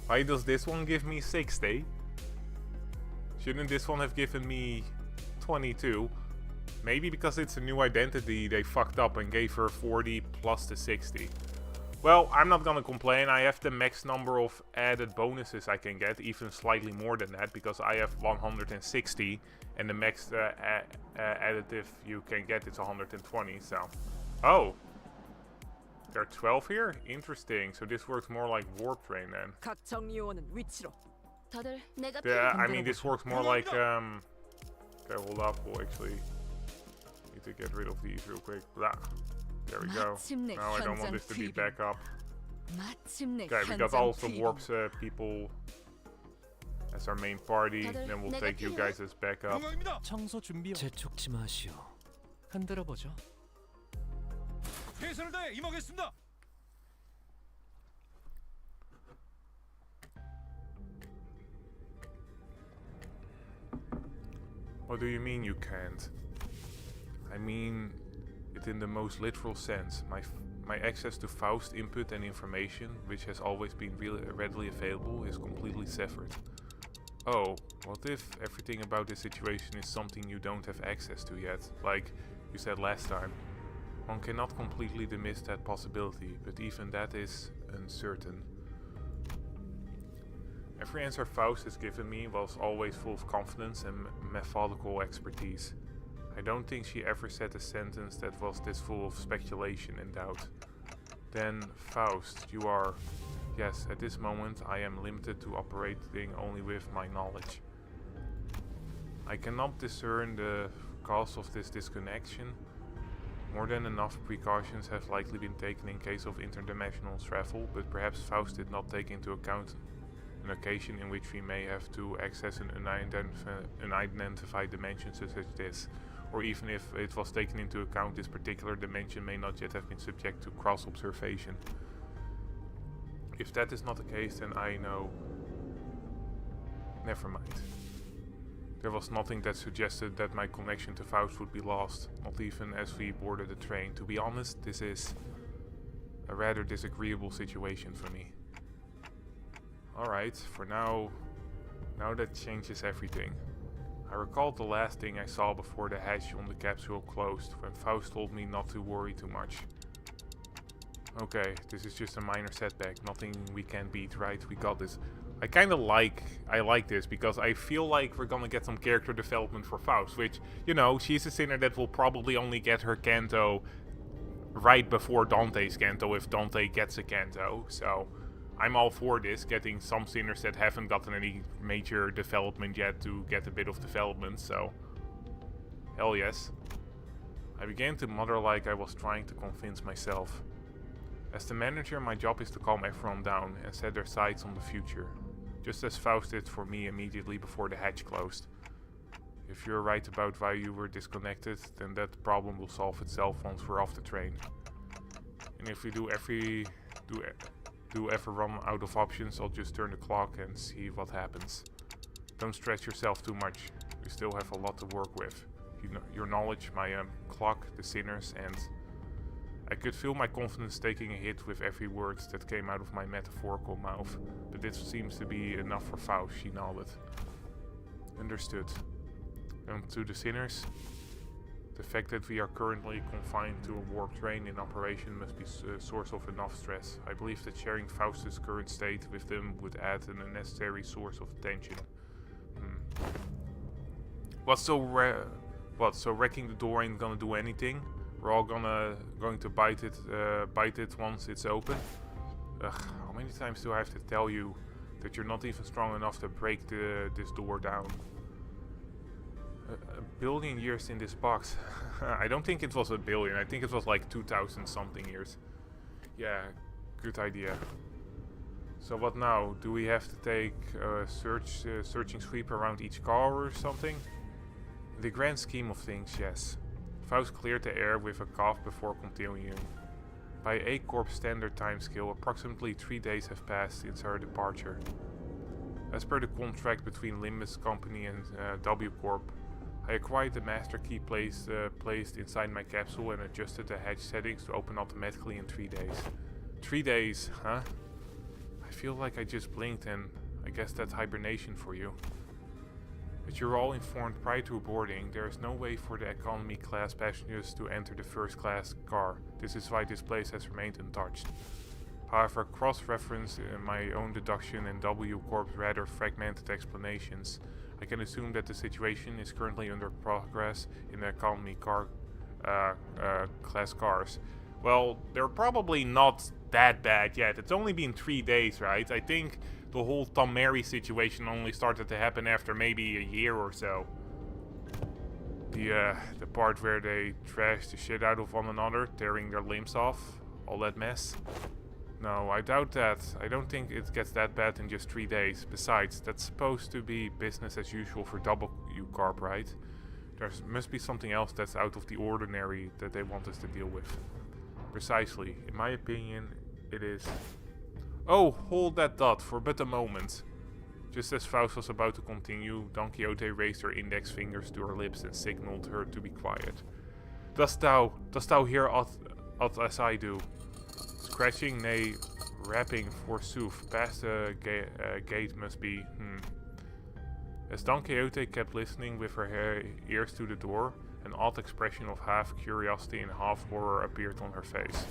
Speaker 1: Why does this one give me 60? Shouldn't this one have given me 22? Maybe because it's a new identity they fucked up and gave her 40 plus the 60. Well, I'm not gonna complain. I have the max number of added bonuses I can get, even slightly more than that, because I have 160 and the max additive you can get is 120, so... Oh! There are 12 here? Interesting. So this works more like Warp Train then. Yeah, I mean this works more like... Okay, hold up, we'll actually need to get rid of these real quick. Blah. There we go. Now I don't want this to be back up. Okay, we got all the Warps people as our main party. Then we'll take you guys as backup.
Speaker 2: 청소 준비. 재촉지 마시오. 흔들어 보죠. 최선을 다해 임하겠습니다.
Speaker 1: What do you mean you can't? I mean it in the most literal sense. My access to Faust input and information, which has always been readily available, is completely severed. Oh, what if everything about this situation is something you don't have access to yet, like you said last time? One cannot completely dismiss that possibility, but even that is uncertain. Every answer Faust has given me was always full of confidence and methodical expertise. I don't think she ever said a sentence that was this full of speculation and doubt. Then, Faust, you are... Yes, at this moment I am limited to operating only with my knowledge. I cannot discern the cause of this disconnection. More than enough precautions have likely been taken in case of interdimensional travel, but perhaps Faust did not take into account an occasion in which we may have to access an unidentified dimension such as this. Or even if it was taken into account, this particular dimension may not yet have been subject to cross-observation. If that is not the case, then I know... Never mind. There was nothing that suggested that my connection to Faust would be lost, not even as we boarded the train. To be honest, this is a rather disagreeable situation for me. Alright, for now that changes everything. I recalled the last thing I saw before the hatch on the capsule closed, when Faust told me not to worry too much. Okay, this is just a minor setback, nothing we can't beat, right? We got this. I like this, because I feel like we're gonna get some character development for Faust, which, you know, she's a sinner that will probably only get her Canto right before Dante's Canto, if Dante gets a Canto, so... I'm all for this, getting some sinners that haven't gotten any major development yet to get a bit of development, so... Hell yes. I began to mutter like I was trying to convince myself. As the manager, my job is to calm everyone down and set their sights on the future. Just as Faust did for me immediately before the hatch closed. If you're right about why you were disconnected, then that problem will solve itself once we're off the train. And if we do ever run out of options, I'll just turn the clock and see what happens. Don't stress yourself too much. We still have a lot to work with. You know, your knowledge, my clock, the sinners, and... I could feel my confidence taking a hit with every word that came out of my metaphorical mouth, but this seems to be enough for Faust, she nodded. Understood. And to the sinners? The fact that we are currently confined to a warp train in operation must be a source of enough stress. I believe that sharing Faust's current state with them would add an unnecessary source of tension. So wrecking the door ain't gonna do anything? We're all going to bite it once it's open? Ugh, how many times do I have to tell you that you're not even strong enough to break this door down? A billion years in this box. I don't think it was a billion. I think it was like 2,000 something years. Yeah, good idea. So what now? Do we have to take a searching sweep around each car or something? In the grand scheme of things, yes. Faust cleared the air with a cough before continuing. By A Corp standard timescale, approximately 3 days have passed since our departure. As per the contract between Limbus Company and W Corp, I acquired the master key placed inside my capsule and adjusted the hatch settings to open automatically in 3 days. 3 days, huh? I feel like I just blinked, and I guess that's hibernation for you. But you're all informed prior to boarding, there is no way for the economy class passengers to enter the first class car. This is why this place has remained untouched. However, cross-reference my own deduction and W Corp's rather fragmented explanations, I can assume that the situation is currently under progress in the economy class cars. Well, they're probably not that bad yet. It's only been 3 days, right? I think the whole tomerry situation only started to happen after maybe a year or so. The part where they trashed the shit out of one another, tearing their limbs off, all that mess. No, I doubt that. I don't think it gets that bad in just 3 days. Besides, that's supposed to be business as usual for W Corp, right? There must be something else that's out of the ordinary that they want us to deal with. Precisely. In my opinion, it is. Oh, hold that thought for but a moment. Just as Faust was about to continue, Don Quixote raised her index fingers to her lips and signaled her to be quiet. Dost thou hear aught as I do? Scratching, nay, rapping, forsooth. Past the gate must be, As Don Quixote kept listening with her ears to the door, an odd expression of half curiosity and half horror appeared on her face.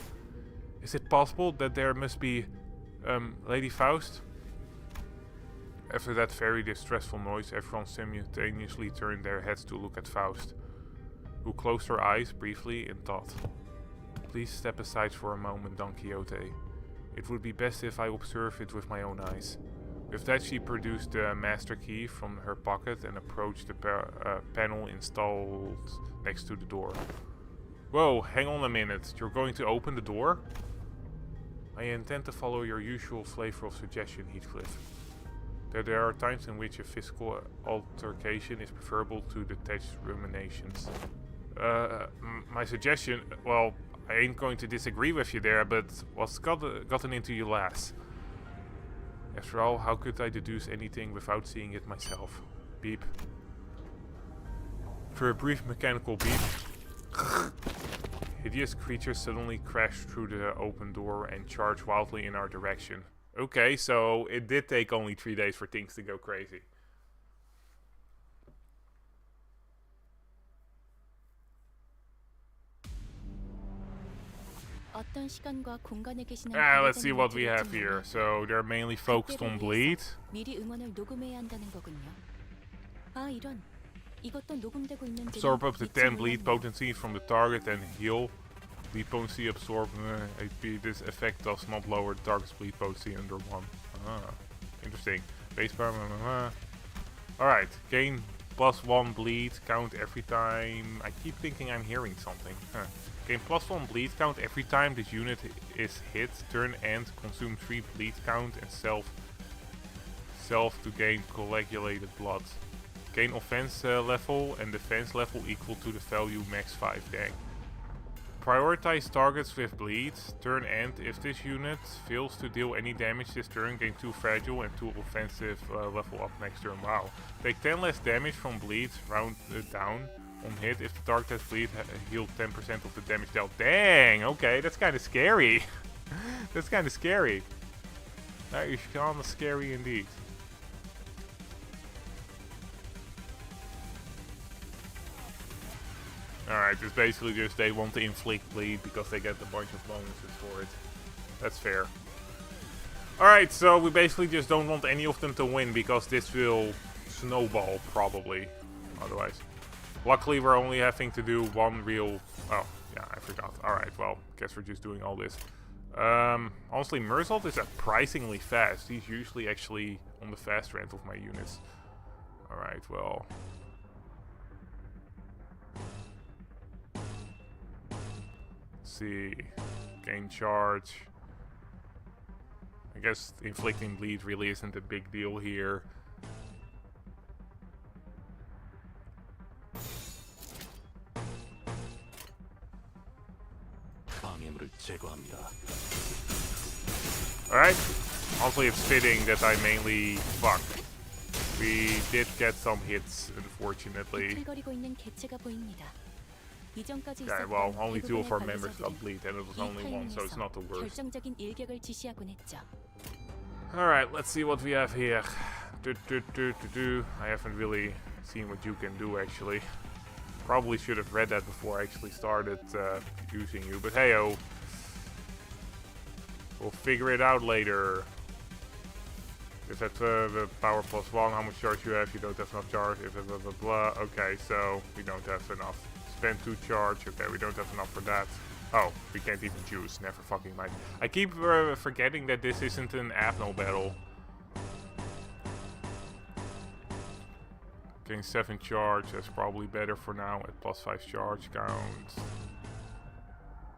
Speaker 1: Is it possible that there must be, Lady Faust? After that very distressful noise, everyone simultaneously turned their heads to look at Faust, who closed her eyes briefly in thought. Please step aside for a moment, Don Quixote. It would be best if I observe it with my own eyes. With that, she produced the master key from her pocket and approached the panel installed next to the door. Whoa, hang on a minute. You're going to open the door? I intend to follow your usual flavor of suggestion, Heathcliff. There are times in which a physical altercation is preferable to detached ruminations. My suggestion, well, I ain't going to disagree with you there, but what's gotten into you, lass? After all, how could I deduce anything without seeing it myself? Beep. For a brief mechanical beep, hideous creatures suddenly crashed through the open door and charged wildly in our direction. Okay, so it did take only 3 days for things to go crazy. Let's see what we have here. So they're mainly focused on bleed. Absorb up to 10 bleed potency from the target and heal. Bleed potency absorbed HP. This effect does not lower the target's bleed potency under 1. Interesting. Base power. Alright, gain +1 bleed count every time. I keep thinking I'm hearing something. Gain +1 bleed count every time this unit is hit. Turn end, consume 3 bleed count and self to gain coagulated blood. Gain offense level and defense level equal to the value max 5. Dang. Prioritize targets with bleed. Turn end. If this unit fails to deal any damage this turn, gain 2 fragile and 2 offensive level up next turn. Wow. Take 10 less damage from bleed, round down. On hit, if the target has bleed, heal 10% of the damage dealt. Dang, okay, that's kind of scary. That's kind of scary. That is kind of scary indeed. Alright, it's basically just they want to inflict bleed because they get a bunch of bonuses for it. That's fair. Alright, so we basically just don't want any of them to win because this will snowball probably. Otherwise. Luckily, we're only having to do one real... Oh, yeah, I forgot. Alright, well, guess we're just doing all this. Honestly, Mersault is surprisingly fast. He's usually actually on the faster end of my units. Alright, well... Let's see... Gain charge... I I guess inflicting bleed really isn't a big deal here. Alright. Honestly, it's fitting that I mainly... Fuck. We did get some hits, unfortunately. Yeah, well, only 2 of our members got bleed, and it was only 1, so it's not the worst. Alright, let's see what we have here. I haven't really seen what you can do, actually. Probably should have read that before I actually started using you, but hey-oh. We'll figure it out later. Is that the power +1? How much charge you have? You don't have enough charge. If blah, blah, blah. Okay, so we don't have enough. Spend 2 charge. Okay, we don't have enough for that. Oh, we can't even choose. Never fucking mind. I keep forgetting that this isn't an Abno battle. Getting 7 charge. That's probably better for now at +5 charge count.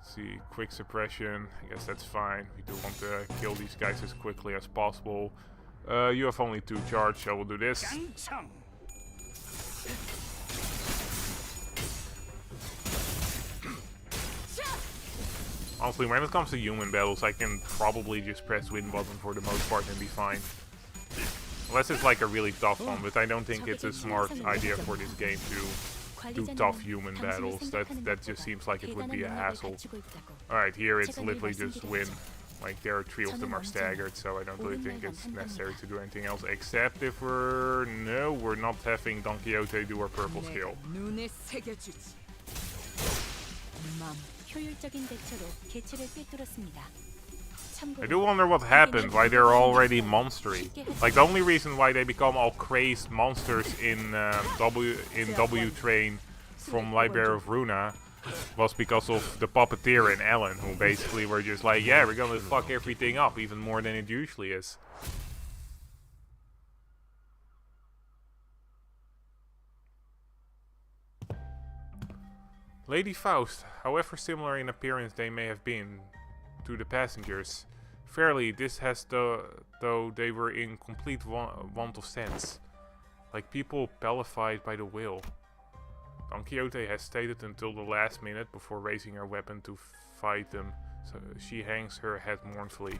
Speaker 1: See, quick suppression. I guess that's fine. We do want to kill these guys as quickly as possible. You have only 2 charge, so we'll do this. Honestly, when it comes to human battles, I can probably just press win button for the most part and be fine. Unless it's like a really tough one, but I don't think it's a smart idea for this game to do tough human battles. That just seems like it would be a hassle. Alright, here it's literally just win. Like, there are 3 of them are staggered, so I don't really think it's necessary to do anything else. Except if we're... No, we're not having Don Quixote do our purple skill. I do wonder what happened, why they're already monstery. Like, the only reason why they become all crazed monsters in W Train from Library of Runa was because of the puppeteer and Ellen, who basically were just like, yeah, we're gonna fuck everything up even more than it usually is. Lady Faust, however similar in appearance they may have been to the passengers, fairly this has though they were in complete want of sense, like people pellified by the will. Don Quixote hesitated until the last minute before raising her weapon to fight them, so she hangs her head mournfully.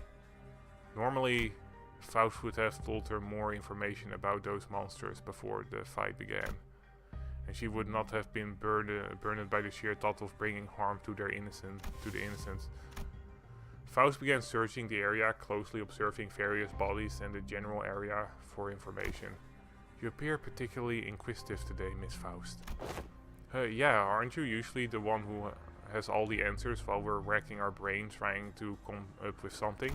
Speaker 1: Normally, Faust would have told her more information about those monsters before the fight began, and she would not have been burdened by the sheer thought of bringing harm to the innocent. Faust began searching the area, closely observing various bodies and the general area for information. You appear particularly inquisitive today, Miss Faust. Yeah, aren't you usually the one who has all the answers while we're racking our brains trying to come up with something?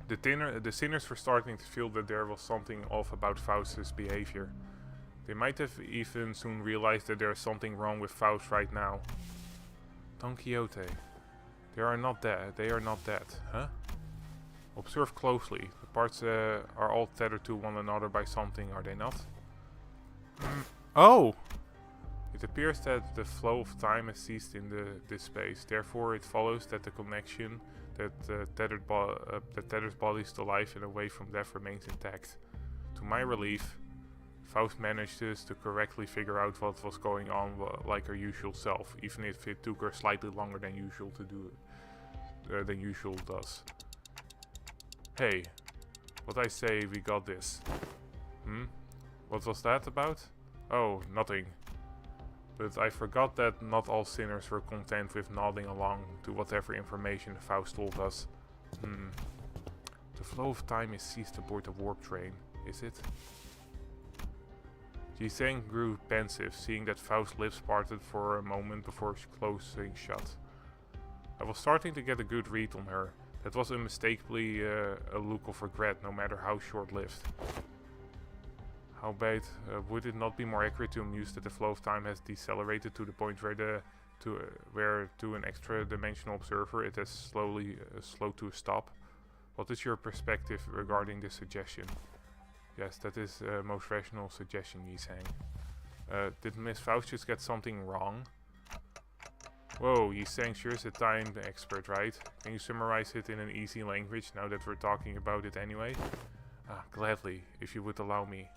Speaker 1: The sinners were starting to feel that there was something off about Faust's behavior. They might have even soon realized that there is something wrong with Faust right now. Don Quixote. They are not dead, huh? Observe closely. The parts are all tethered to one another by something, are they not? Oh! It appears that the flow of time has ceased in this space. Therefore, it follows that the connection that tethers bodies to life and away from death remains intact. To my relief, Faust managed to correctly figure out what was going on like her usual self, even if it took her slightly longer than usual to do than usual does. Hey, what I say, we got this. What was that about? Oh, nothing. But I forgot that not all sinners were content with nodding along to whatever information Faust told us. The flow of time is ceased aboard the warp train, is it? Ji-Zheng grew pensive, seeing that Faust's lips parted for a moment before closing shut. I was starting to get a good read on her. That was unmistakably a look of regret, no matter how short-lived. Howbeit, would it not be more accurate to amuse that the flow of time has decelerated to the point where to an extra-dimensional observer it has slowed to a stop? What is your perspective regarding this suggestion? Yes, that is a most rational suggestion, Ji-Zheng. Did Miss Faust just get something wrong? Whoa, Yi Sang is a time expert, right? Can you summarize it in an easy language now that we're talking about it anyway? Ah, gladly, if you would allow me.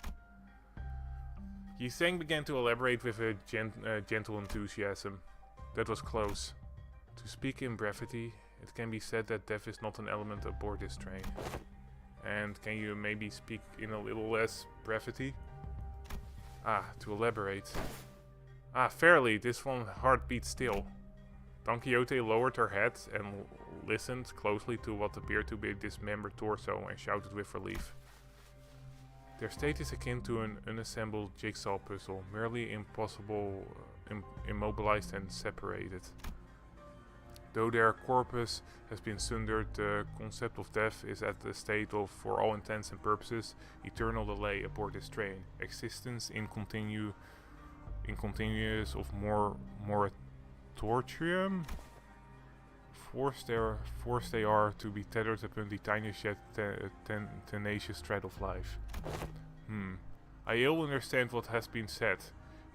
Speaker 1: Yi Sang began to elaborate with a gentle enthusiasm. That was close. To speak in brevity, it can be said that death is not an element aboard this train. And can you maybe speak in a little less brevity? Ah, to elaborate. Ah, fairly, this one heartbeat still. Don Quixote lowered her head and listened closely to what appeared to be a dismembered torso and shouted with relief. Their state is akin to an unassembled jigsaw puzzle, merely immobilized and separated. Though their corpus has been sundered, the concept of death is at the state of, for all intents and purposes, eternal delay aboard this train. Existence in continuous of moratorium. Forced they are to be tethered upon the tiniest yet tenacious thread of life. I ill understand what has been said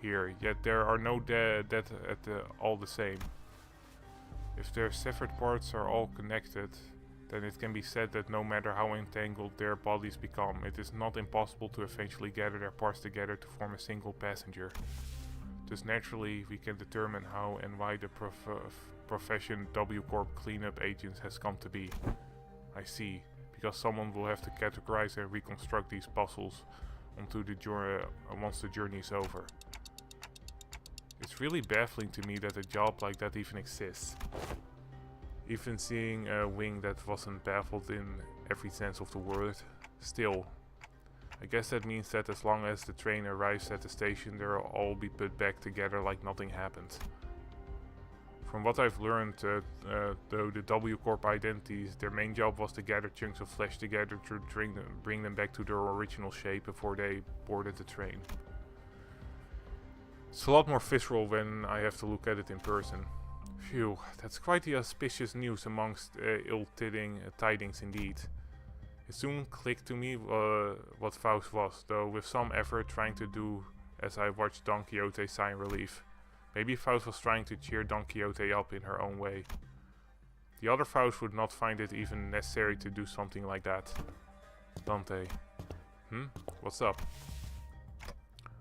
Speaker 1: here, yet there are no dead all the same. If their severed parts are all connected, then it can be said that no matter how entangled their bodies become, it is not impossible to eventually gather their parts together to form a single passenger. Thus naturally, we can determine how and why the profession W Corp cleanup agents has come to be. I see, because someone will have to categorize and reconstruct these puzzles onto the once the journey is over. It's really baffling to me that a job like that even exists. Even seeing a wing that wasn't baffled in every sense of the word. Still, I guess that means that as long as the train arrives at the station, they'll all be put back together like nothing happened. From what I've learned, though the W Corp identities, their main job was to gather chunks of flesh together to bring them back to their original shape before they boarded the train. It's a lot more visceral when I have to look at it in person. Phew, that's quite the auspicious news amongst tidings indeed. It soon clicked to me what Faust was, though with some effort trying to do as I watched Don Quixote sigh in relief. Maybe Faust was trying to cheer Don Quixote up in her own way. The other Faust would not find it even necessary to do something like that. Dante. What's up?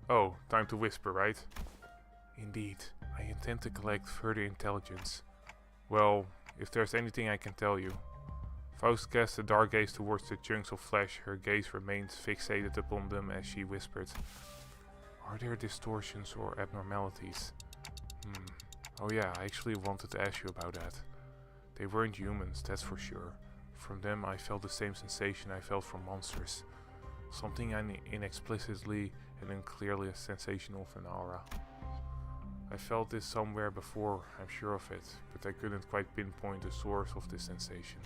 Speaker 1: Oh, time to whisper, right? Indeed, I intend to collect further intelligence. Well, if there's anything I can tell you. Faust cast a dark gaze towards the chunks of flesh. Her gaze remained fixated upon them as she whispered. Are there distortions or abnormalities? Oh yeah, I actually wanted to ask you about that. They weren't humans, that's for sure. From them I felt the same sensation I felt from monsters. Something inexplicably and unclearly a sensation of an aura. I felt this somewhere before, I'm sure of it, but I couldn't quite pinpoint the source of this sensation.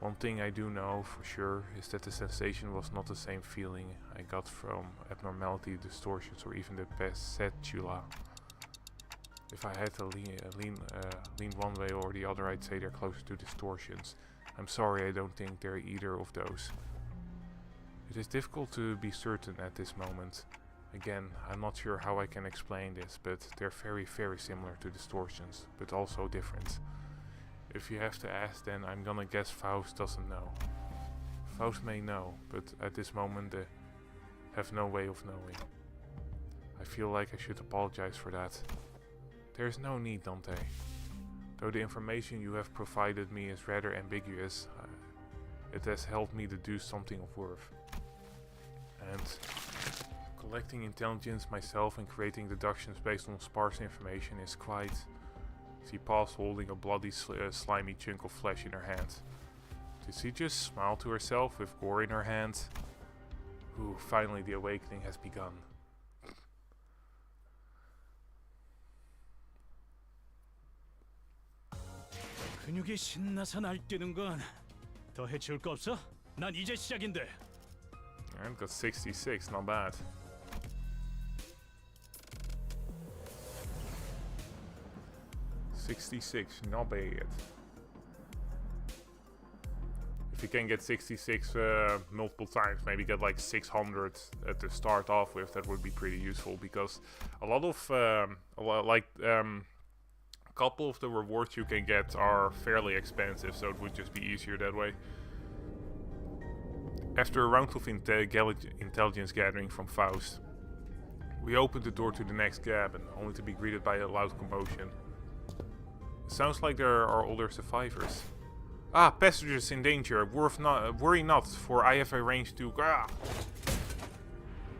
Speaker 1: One thing I do know for sure is that the sensation was not the same feeling I got from abnormality, distortions, or even the pesetula. If I had to lean one way or the other, I'd say they're closer to distortions. I'm sorry, I don't think they're either of those. It is difficult to be certain at this moment. Again, I'm not sure how I can explain this, but they're very, very similar to distortions, but also different. If you have to ask, then I'm gonna guess Faust doesn't know. Faust may know, but at this moment they have no way of knowing. I feel like I should apologize for that. There is no need, Dante. Though the information you have provided me is rather ambiguous, it has helped me deduce something of worth. And collecting intelligence myself and creating deductions based on sparse information is quite... She paused, holding a bloody, slimy chunk of flesh in her hand. Did she just smile to herself with gore in her hand? Ooh, finally the awakening has begun.
Speaker 2: 근육이 신나서 날뛰는 건 더 해치울 거 없어? 난 이제 시작인데.
Speaker 1: I've got 66, not bad. $66, not bad. If you can get 66 multiple times, maybe get like 600 to start off with, that would be pretty useful, because a lot of couple of the rewards you can get are fairly expensive, so it would just be easier that way. After a round of intelligence gathering from Faust, we opened the door to the next cabin, only to be greeted by a loud commotion. It sounds like there are other survivors. Ah, passengers in danger. Worry not, for I have arranged to. Ah!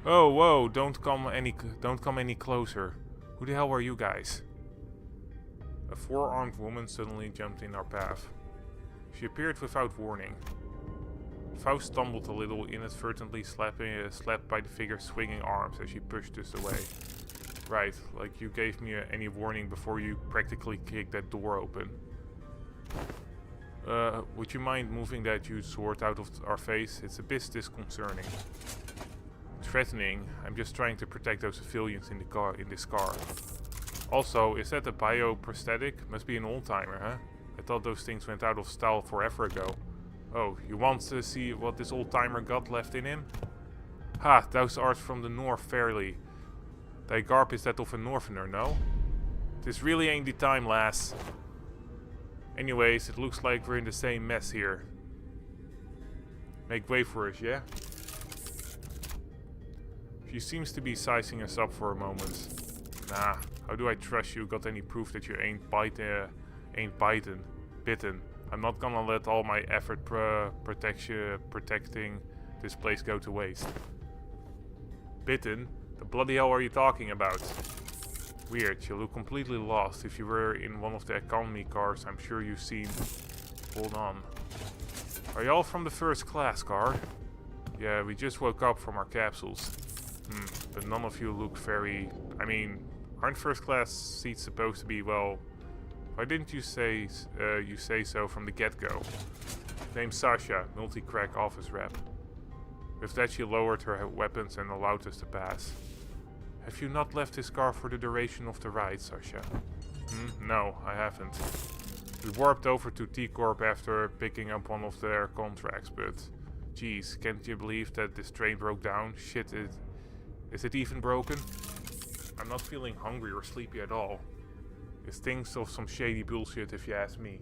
Speaker 1: Oh, whoa! Don't come any closer. Who the hell are you guys? A four-armed woman suddenly jumped in our path. She appeared without warning. Faust stumbled a little, inadvertently slapped by the figure's swinging arms as she pushed us away. Right, like you gave me any warning before you practically kicked that door open. Would you mind moving that huge sword out of our face? It's a bit disconcerting. Threatening. I'm just trying to protect those civilians in this car. Also, is that a bioprosthetic? Must be an old-timer, huh? I thought those things went out of style forever ago. Oh, you want to see what this old-timer got left in him? Ha, those are from the north fairly. Thy garb is that of a northerner, no? This really ain't the time, lass. Anyways, it looks like we're in the same mess here. Make way for us, yeah? She seems to be sizing us up for a moment. Nah, how do I trust you? Got any proof that you ain't bitten? I'm not gonna let all my effort protecting this place go to waste. Bitten? The bloody hell are you talking about? Weird, you look completely lost. If you were in one of the economy cars, I'm sure you've seen... Hold on. Are y'all from the first class car? Yeah, we just woke up from our capsules. But none of you look very... I mean, aren't first class seats supposed to be, well... Why didn't you say so from the get-go? Name's Sasha, multi-crack office rep. With that she lowered her weapons and allowed us to pass. Have you not left this car for the duration of the ride, Sasha? No, I haven't. We warped over to T-Corp after picking up one of their contracts, but... Geez, can't you believe that this train broke down? Shit, is it even broken? I'm not feeling hungry or sleepy at all. It stinks of some shady bullshit if you ask me.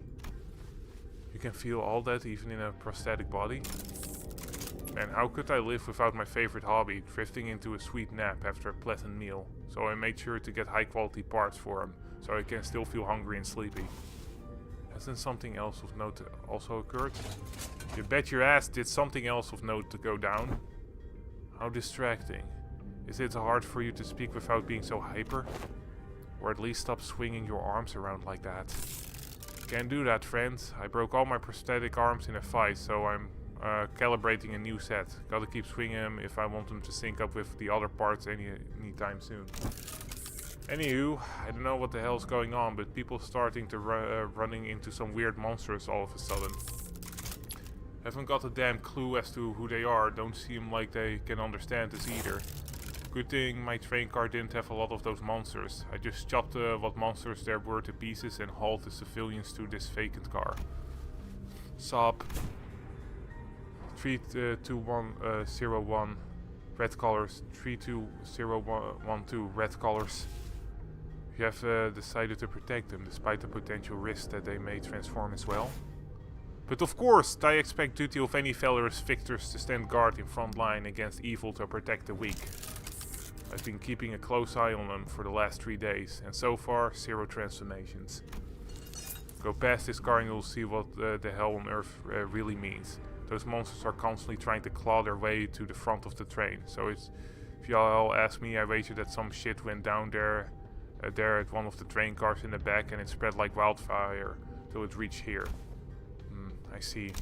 Speaker 1: You can feel all that even in a prosthetic body? Man, how could I live without my favorite hobby, drifting into a sweet nap after a pleasant meal? So I made sure to get high quality parts for him, so I can still feel hungry and sleepy. Hasn't something else of note also occurred? You bet your ass did something else of note to go down. How distracting. Is it hard for you to speak without being so hyper? Or at least stop swinging your arms around like that. Can't do that, friends. I broke all my prosthetic arms in a fight, so I'm calibrating a new set. Gotta keep swinging them if I want them to sync up with the other parts anytime soon. Anywho, I don't know what the hell's going on, but people starting to running into some weird monsters all of a sudden. Haven't got a damn clue as to who they are. Don't seem like they can understand us either. Good thing my train car didn't have a lot of those monsters. I just chopped what monsters there were to pieces and hauled the civilians to this vacant car. Sob. 32101 red colors. 32012 red colors. You have decided to protect them despite the potential risk that they may transform as well. But of course, I expect duty of any valorous victors to stand guard in front line against evil to protect the weak. I've been keeping a close eye on them for the last 3 days, and so far, 0 transformations. Go past this car and you'll see what the hell on earth really means. Those monsters are constantly trying to claw their way to the front of the train, so if y'all ask me, I wager that some shit went down there at one of the train cars in the back and it spread like wildfire till it reached here. I see.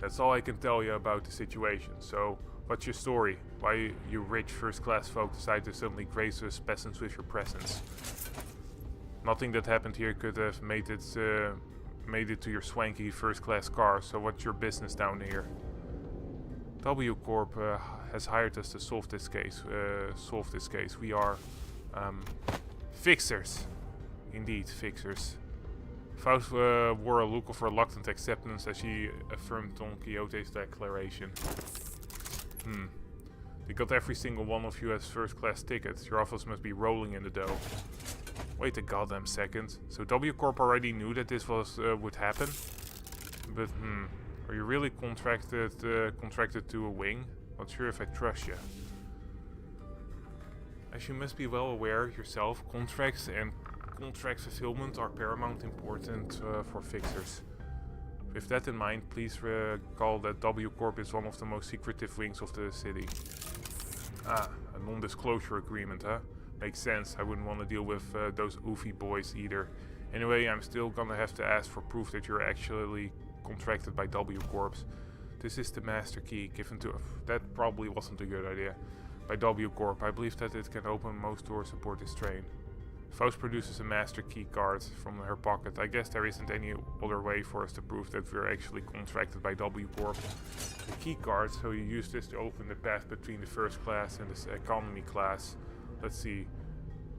Speaker 1: That's all I can tell you about the situation, so... What's your story? Why you rich first-class folk decide to suddenly grace us peasants with your presence? Nothing that happened here could have made it to your swanky first-class car, so what's your business down here? W Corp has hired us to solve this case. We are fixers. Indeed, fixers. Faust wore a look of reluctant acceptance as she affirmed Don Quixote's declaration. They got every single one of you as first-class tickets. Your office must be rolling in the dough. Wait a goddamn second. So W Corp already knew that this was would happen? But are you really contracted to a wing? Not sure if I trust you. As you must be well aware yourself, contracts and contract fulfillment are paramount important for fixers. With that in mind, please recall that W Corp is one of the most secretive wings of the city. Ah, a non-disclosure agreement, huh? Makes sense. I wouldn't want to deal with those oofy boys either. Anyway, I'm still gonna have to ask for proof that you're actually contracted by W Corp. This is the master key given to... That probably wasn't a good idea. By W Corp. I believe that it can open most doors aboard this train. Faust produces a master key card from her pocket. I guess there isn't any other way for us to prove that we're actually contracted by W Corp. The key card, so you use this to open the path between the first class and the economy class. Let's see.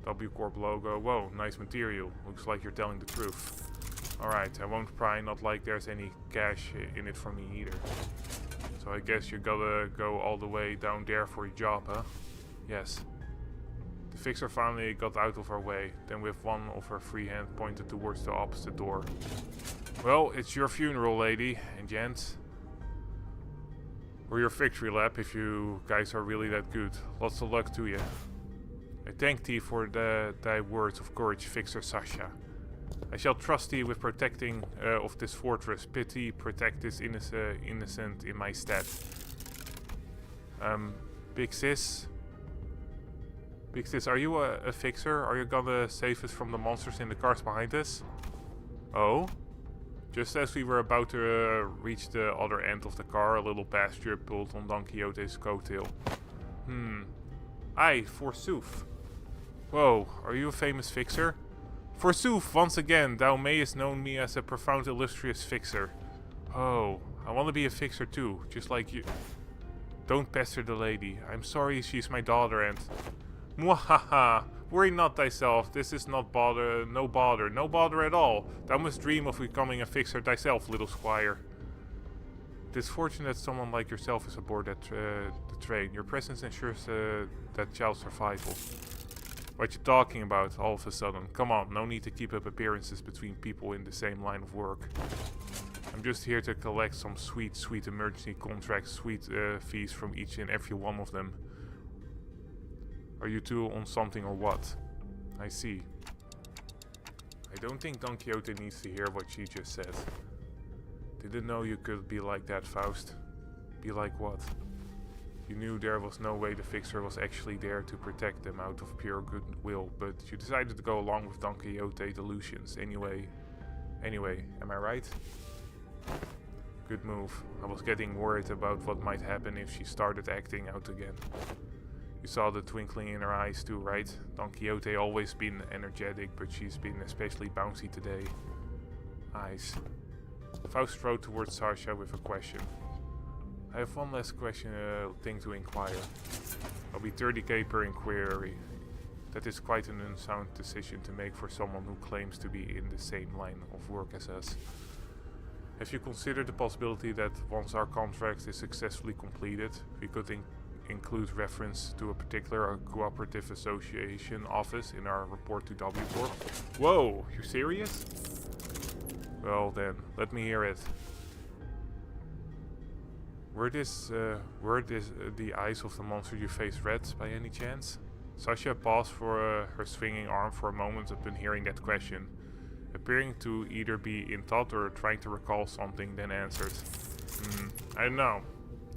Speaker 1: W Corp logo. Whoa, nice material. Looks like you're telling the truth. Alright, I won't pry, not like there's any cash in it for me either. So I guess you gotta go all the way down there for your job, huh? Yes. The fixer finally got out of our way, then with one of her free hand pointed towards the opposite door. Well, it's your funeral, lady and gents. Or your victory lap if you guys are really that good. Lots of luck to you. I thank thee for thy words of courage, Fixer Sasha. I shall trust thee with protecting of this fortress. Pity protect this innocent in my stead. Big sis, are you a fixer? Are you gonna save us from the monsters in the cars behind us? Oh? Just as we were about to reach the other end of the car, a little passenger pulled on Don Quixote's coattail. Aye, forsooth. Whoa, are you a famous fixer? Forsooth, once again, thou mayest know me as a profound illustrious fixer. Oh, I want to be a fixer too, just like you. Don't pester the lady. I'm sorry she's my daughter and... Mwahaha! Worry not thyself, this is no bother at all. Thou must dream of becoming a fixer thyself, little squire. It is fortunate that someone like yourself is aboard that the train. Your presence ensures that child's survival. What you talking about all of a sudden? Come on, no need to keep up appearances between people in the same line of work. I'm just here to collect some sweet emergency contracts, fees from each and every one of them. Are you two on something or what? I see. I don't think Don Quixote needs to hear what she just said. Didn't know you could be like that, Faust. Be like what? You knew there was no way the fixer was actually there to protect them out of pure goodwill, but you decided to go along with Don Quixote's delusions anyway. Am I right? Good move. I was getting worried about what might happen if she started acting out again. You saw the twinkling in her eyes too, right? Don Quixote always been energetic, but she's been especially bouncy today. Eyes. Faust strode towards Sasha with a question. I have one last thing to inquire. I'll be 30k per inquiry. That is quite an unsound decision to make for someone who claims to be in the same line of work as us. Have you considered the possibility that once our contract is successfully completed, we could include reference to a particular cooperative association office in our report to W Corp? Whoa, you serious? Well then, let me hear it. Were the eyes of the monster you faced red by any chance? Sasha paused for her swinging arm for a moment upon hearing that question, appearing to either be in thought or trying to recall something, then answered. I don't know.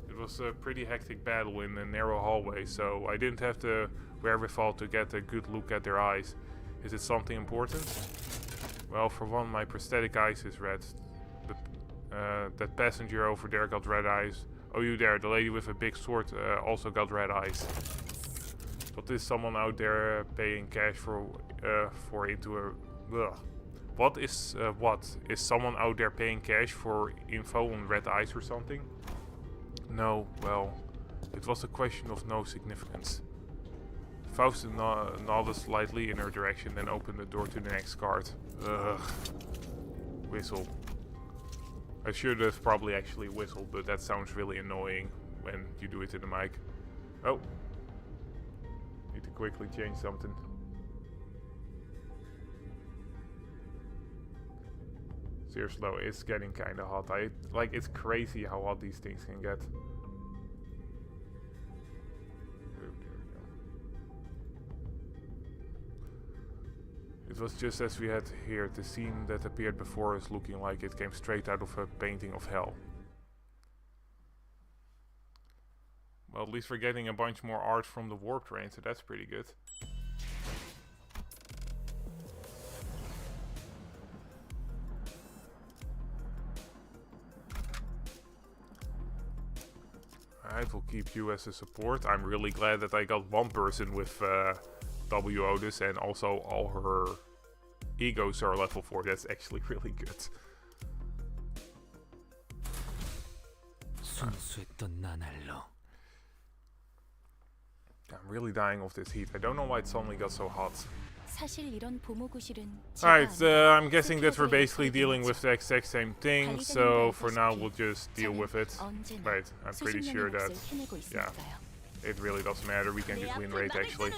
Speaker 1: It was a pretty hectic battle in a narrow hallway, so I didn't have the wherewithal to get a good look at their eyes. Is it something important? Well, for one, my prosthetic eyes is red. That passenger over there got red eyes. Oh, you there, the lady with a big sword also got red eyes. But is someone out there paying cash What is someone out there paying cash for info on red eyes or something? No, well, it was a question of no significance. Faust nodded slightly in her direction, then opened the door to the next cart. Ugh. Whistle. I should have probably actually whistled, but that sounds really annoying when you do it in the mic. Oh. Need to quickly change something. Seriously though, it's getting kind of hot. It's crazy how hot these things can get. It was just as we had here. The scene that appeared before us looking like it came straight out of a painting of hell. Well, at least we're getting a bunch more art from the warp train, so that's pretty good. Alright, we'll keep you as a support. I'm really glad that I got one person with W Otis, and also all her egos are level 4. That's actually really good. I'm really dying of this heat. I don't know why it suddenly got so hot. Alright, I'm guessing that we're basically dealing with the exact same thing, so for now we'll just deal with it. Right, I'm pretty sure that, yeah, it really doesn't matter. We can just win rate actually.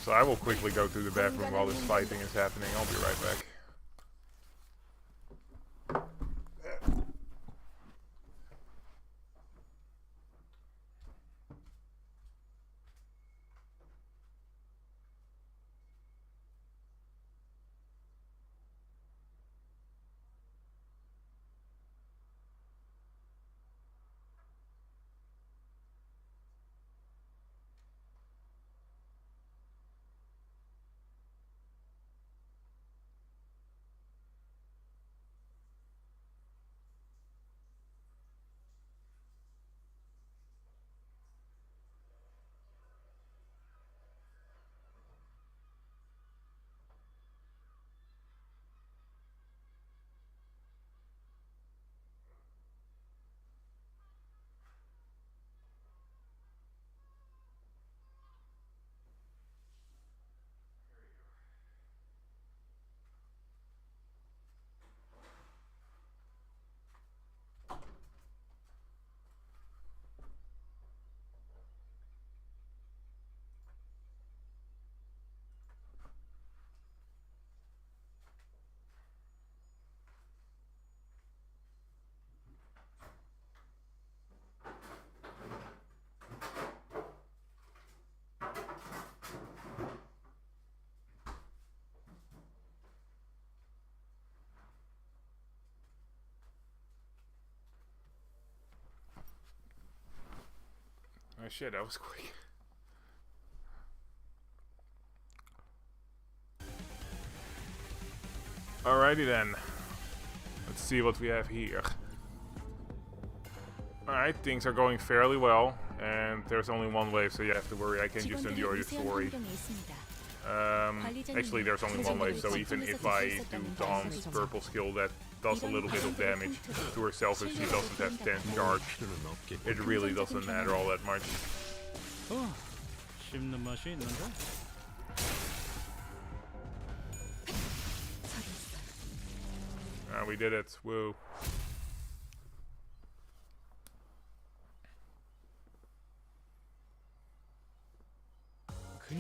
Speaker 1: So I will quickly go to the bathroom while this fighting is happening. I'll be right back. Oh shit, that was quick. Alrighty then. Let's see what we have here. Alright, things are going fairly well. And there's only one wave, so you have to worry. I can just enjoy the story. Actually, there's only one wave, so even if I do Dawn's purple skill that does a little bit of damage to herself if she doesn't have 10 charge, it really doesn't matter all that much. We did it. Woo. Give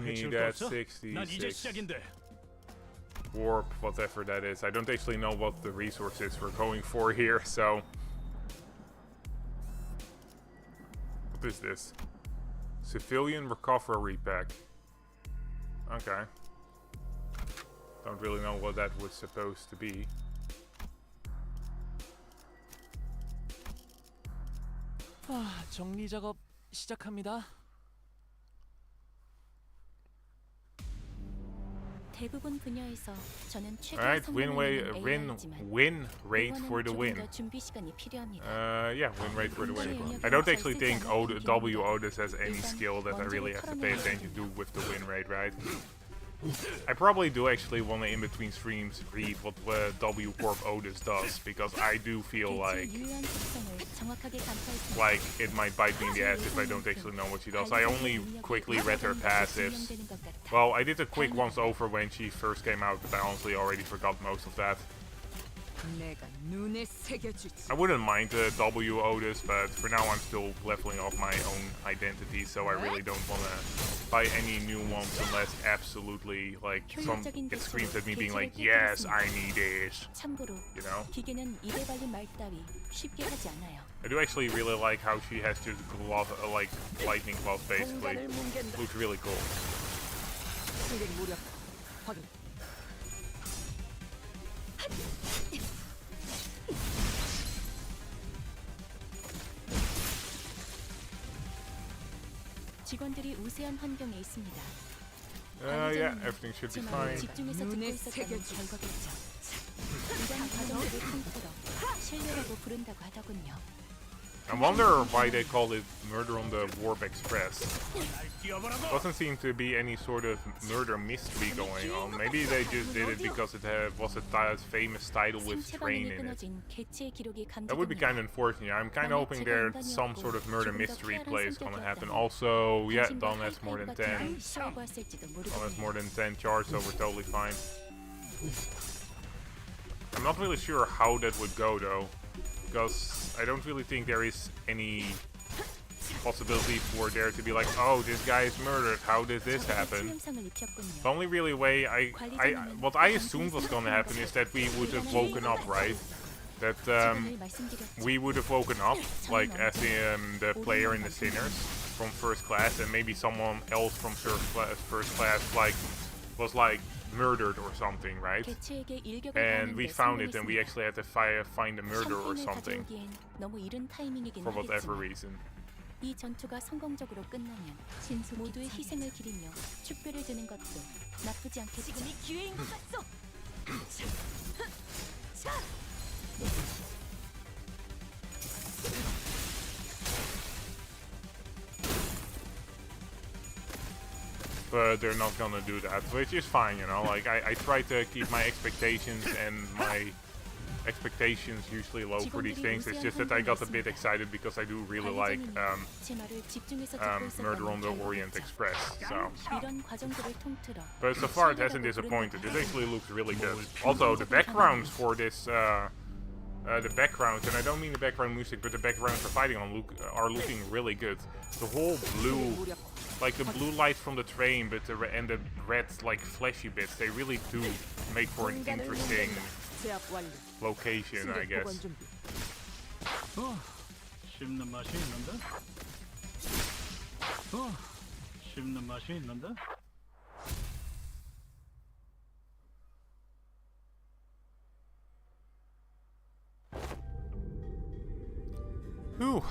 Speaker 1: me that 66 warp, whatever that is. I don't actually know what the resources we're going for here, so... What is this? Civilian recovery pack. Okay. Don't really know what that was supposed to be.
Speaker 3: 정리 작업 시작합니다.
Speaker 1: Alright, win rate for the win. Yeah, win rate for the win. I don't actually think W Otis has any skill that I really have to pay attention to with the win rate, right? I probably do actually want to in between streams read what W Corp Otis does, because I do feel like it might bite me in the ass if I don't actually know what she does. I only quickly read her passives. Well, I did a quick once over when she first came out, but I honestly already forgot most of that.
Speaker 3: 내가 눈에 새겨주지.
Speaker 1: I wouldn't mind the W Otis, but for now I'm still leveling up my own identity, so I really don't want to buy any new ones unless absolutely, like, it screams at me being like, yes, I need this.
Speaker 4: 참고로
Speaker 1: You know?
Speaker 4: 기계는 입에 발린 말 따위 쉽게 하지 않아요.
Speaker 1: I do actually really like how she has just glove, like lightning gloves basically.
Speaker 3: 공간을 뭉갠다.
Speaker 1: Looks really cool.
Speaker 3: 승객 무력 확인.
Speaker 4: 직원들이 우세한 환경에 있습니다.
Speaker 1: Yeah, everything should be
Speaker 4: 제 말을
Speaker 1: fine.
Speaker 4: 집중해서 듣고
Speaker 3: 눈에
Speaker 4: 있었다는
Speaker 3: 새겨주지.
Speaker 4: 결과겠죠. 이런 과정들을 통틀어 신뢰라고 부른다고 하더군요.
Speaker 1: I wonder why they call it Murder on the Warp Express. Doesn't seem to be any sort of murder mystery going on. Maybe they just did it because it was a famous title with train
Speaker 4: 상체방향에
Speaker 1: in it.
Speaker 4: 끊어진 개체의 기록이
Speaker 1: That would be kind of
Speaker 4: 감지됩니다.
Speaker 1: unfortunate. I'm kind of hoping there's some sort of murder mystery play is gonna happen. Also, yeah, Don has more than 10.
Speaker 4: 시라고 했을지도
Speaker 1: Don has more
Speaker 4: 모르겠네요.
Speaker 1: than 10 charge, so we're totally fine. I'm not really sure how that would go though, because I don't really think there is any possibility for there to be like, oh, this guy is murdered, how did this happen?
Speaker 4: 치명상을 입혔군요.
Speaker 1: The only really way what I assumed was gonna happen is that we would have woken up, right? That
Speaker 4: 직원을 말씀드렸죠.
Speaker 1: we would have woken up, like as the player in the Sinners from first class, and maybe someone else from first class like was like murdered or something, right?
Speaker 4: 개체에게 일격을
Speaker 1: And we
Speaker 4: 가하는데
Speaker 1: found it, and we
Speaker 4: 성공했습니다.
Speaker 1: actually had to find a murderer or
Speaker 4: 샴페인을
Speaker 1: something
Speaker 4: 가져오기엔 너무 이른 타이밍이긴
Speaker 1: for whatever
Speaker 4: 하겠지만
Speaker 1: reason.
Speaker 4: 이 전투가 성공적으로 끝나면 모두의 희생을 기리며 축배를 드는 것도 나쁘지 않겠죠. 지금이 기회인 것 같소.
Speaker 1: But they're not gonna do that, which is fine, you know. Like I try to keep my expectations and my expectations usually low for these things. It's just that I got a bit excited because I do really like
Speaker 4: 제 말을 집중해서 듣고
Speaker 1: Murder on the
Speaker 4: 있었다는
Speaker 1: Orient
Speaker 4: 결과겠죠.
Speaker 1: Express. So,
Speaker 4: 이런 과정들을 통틀어
Speaker 1: but so far it hasn't disappointed. It actually looks really good. Also, the backgrounds for this, the backgrounds, and I don't mean the background music, but the backgrounds for fighting on are looking really good. The whole blue, like the blue light from the train, but and the red like fleshy bits, they really do make for an interesting
Speaker 3: 제압 완료.
Speaker 1: location, I
Speaker 3: 승객
Speaker 1: guess.
Speaker 3: 보관 준비.
Speaker 2: 씹는 맛이 있는데? 씹는 맛이 있는데?
Speaker 1: Whew.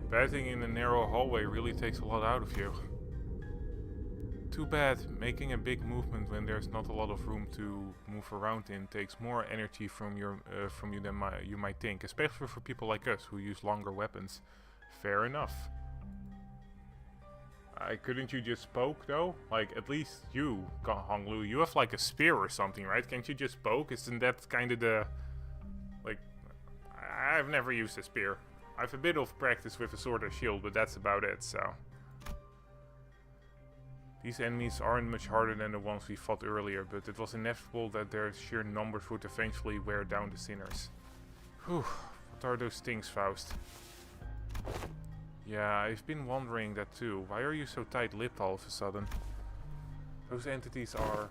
Speaker 1: Batting in a narrow hallway really takes a lot out of you. Too bad, making a big movement when there's not a lot of room to move around in takes more energy from you than you might think, especially for people like us who use longer weapons. Fair enough. Couldn't you just poke though? Like, at least you, Honglu, you have like a spear or something, right? Can't you just poke? Isn't that kind of the... Like, I've never used a spear. I have a bit of practice with a sword or shield, but that's about it, so... These enemies aren't much harder than the ones we fought earlier, but it was inevitable that their sheer numbers would eventually wear down the Sinners. Whew, what are those things, Faust? Yeah, I've been wondering that too. Why are you so tight-lipped all of a sudden? Those entities are...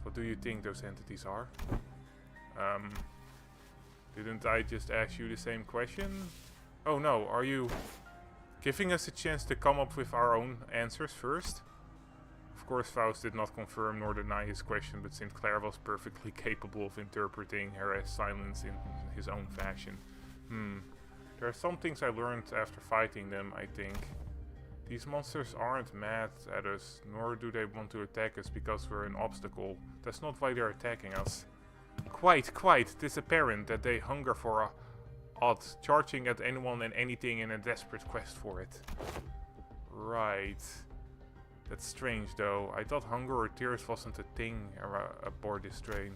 Speaker 1: What do you think those entities are? Didn't I just ask you the same question? Oh no, are you giving us a chance to come up with our own answers first? Of course, Faust did not confirm nor deny his question, but Sinclair was perfectly capable of interpreting her as silence in his own fashion. There are some things I learned after fighting them, I think. These monsters aren't mad at us, nor do they want to attack us because we're an obstacle. That's not why they're attacking us. Quite. It's apparent that they hunger for odds, charging at anyone and anything in a desperate quest for it. Right. That's strange though. I thought hunger or thirst wasn't a thing aboard this train.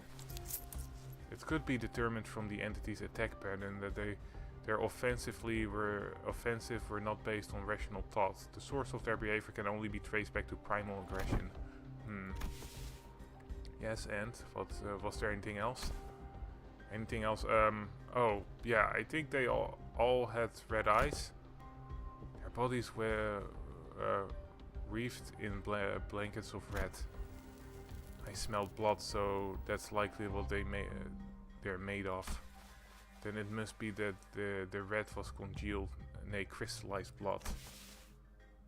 Speaker 1: It could be determined from the entity's attack pattern that their offensive were not based on rational thought. The source of their behavior can only be traced back to primal aggression. Yes, and what was there anything else? Anything else? Oh, yeah, I think they all had red eyes. Their bodies were wreathed in blankets of red. I smelled blood, so that's likely what they're made of. Then it must be that the red was congealed in a crystallized blood.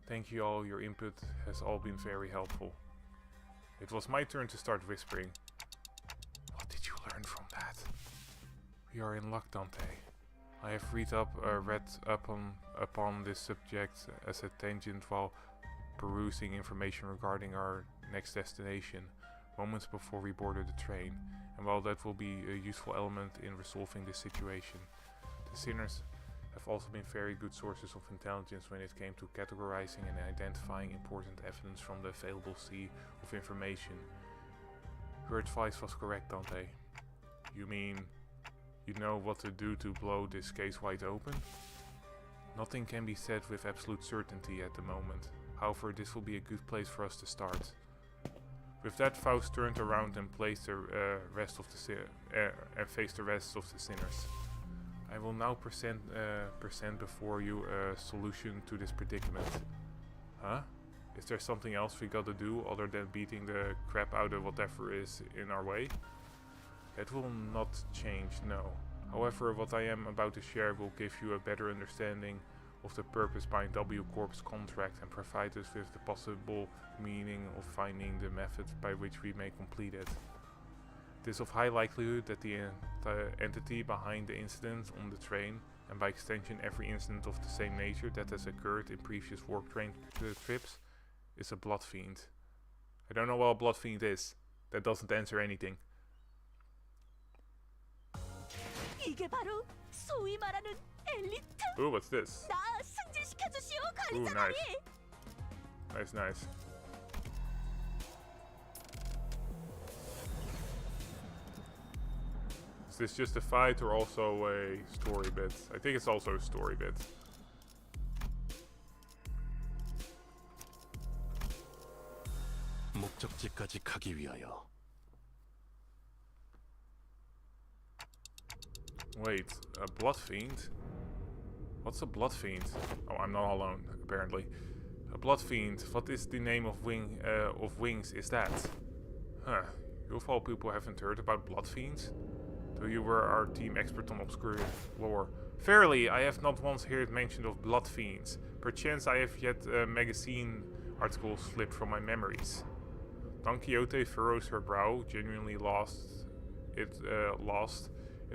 Speaker 1: Thank you all, your input has all been very helpful. It was my turn to start whispering. What did you learn from that? We are in luck, Dante. I have read upon this subject as a tangent while perusing information regarding our next destination, moments before we boarded the train, and while that will be a useful element in resolving this situation, the sinners have also been very good sources of intelligence when it came to categorizing and identifying important evidence from the available sea of information. Your advice was correct, Dante. You mean you know what to do to blow this case wide open? Nothing can be said with absolute certainty at the moment. However, this will be a good place for us to start. With that, Faust turned around and faced the rest of the sinners. I will now present before you a solution to this predicament. Huh? Is there something else we gotta do other than beating the crap out of whatever is in our way? It will not change, no. However, what I am about to share will give you a better understanding of the purpose behind W Corp's contract and provide us with the possible meaning of finding the method by which we may complete it. It is of high likelihood that the entity behind the incident on the train, and by extension every incident of the same nature that has occurred in previous warp train trips, is a blood fiend. I don't know what a blood fiend is. That doesn't answer anything.
Speaker 4: 이게 바로 소위 말하는 엘리트.
Speaker 1: Ooh, what's this?
Speaker 4: 나 승진시켜 주시오,
Speaker 1: Ooh,
Speaker 4: 관리자님.
Speaker 1: Nice. Is this just a fight or also a story bit? I think it's also a story bit.
Speaker 2: 목적지까지 가기 위하여.
Speaker 1: Wait, a blood fiend? What's a blood fiend? Oh, I'm not alone, apparently. A blood fiend, what is the name of wings is that? Huh, you of all people haven't heard about blood fiends? Though you were our team expert on obscure lore. Verily, I have not once heard mention of blood fiends. Perchance I have yet a magazine article slipped from my memories. Don Quixote furrows her brow, genuinely lost. It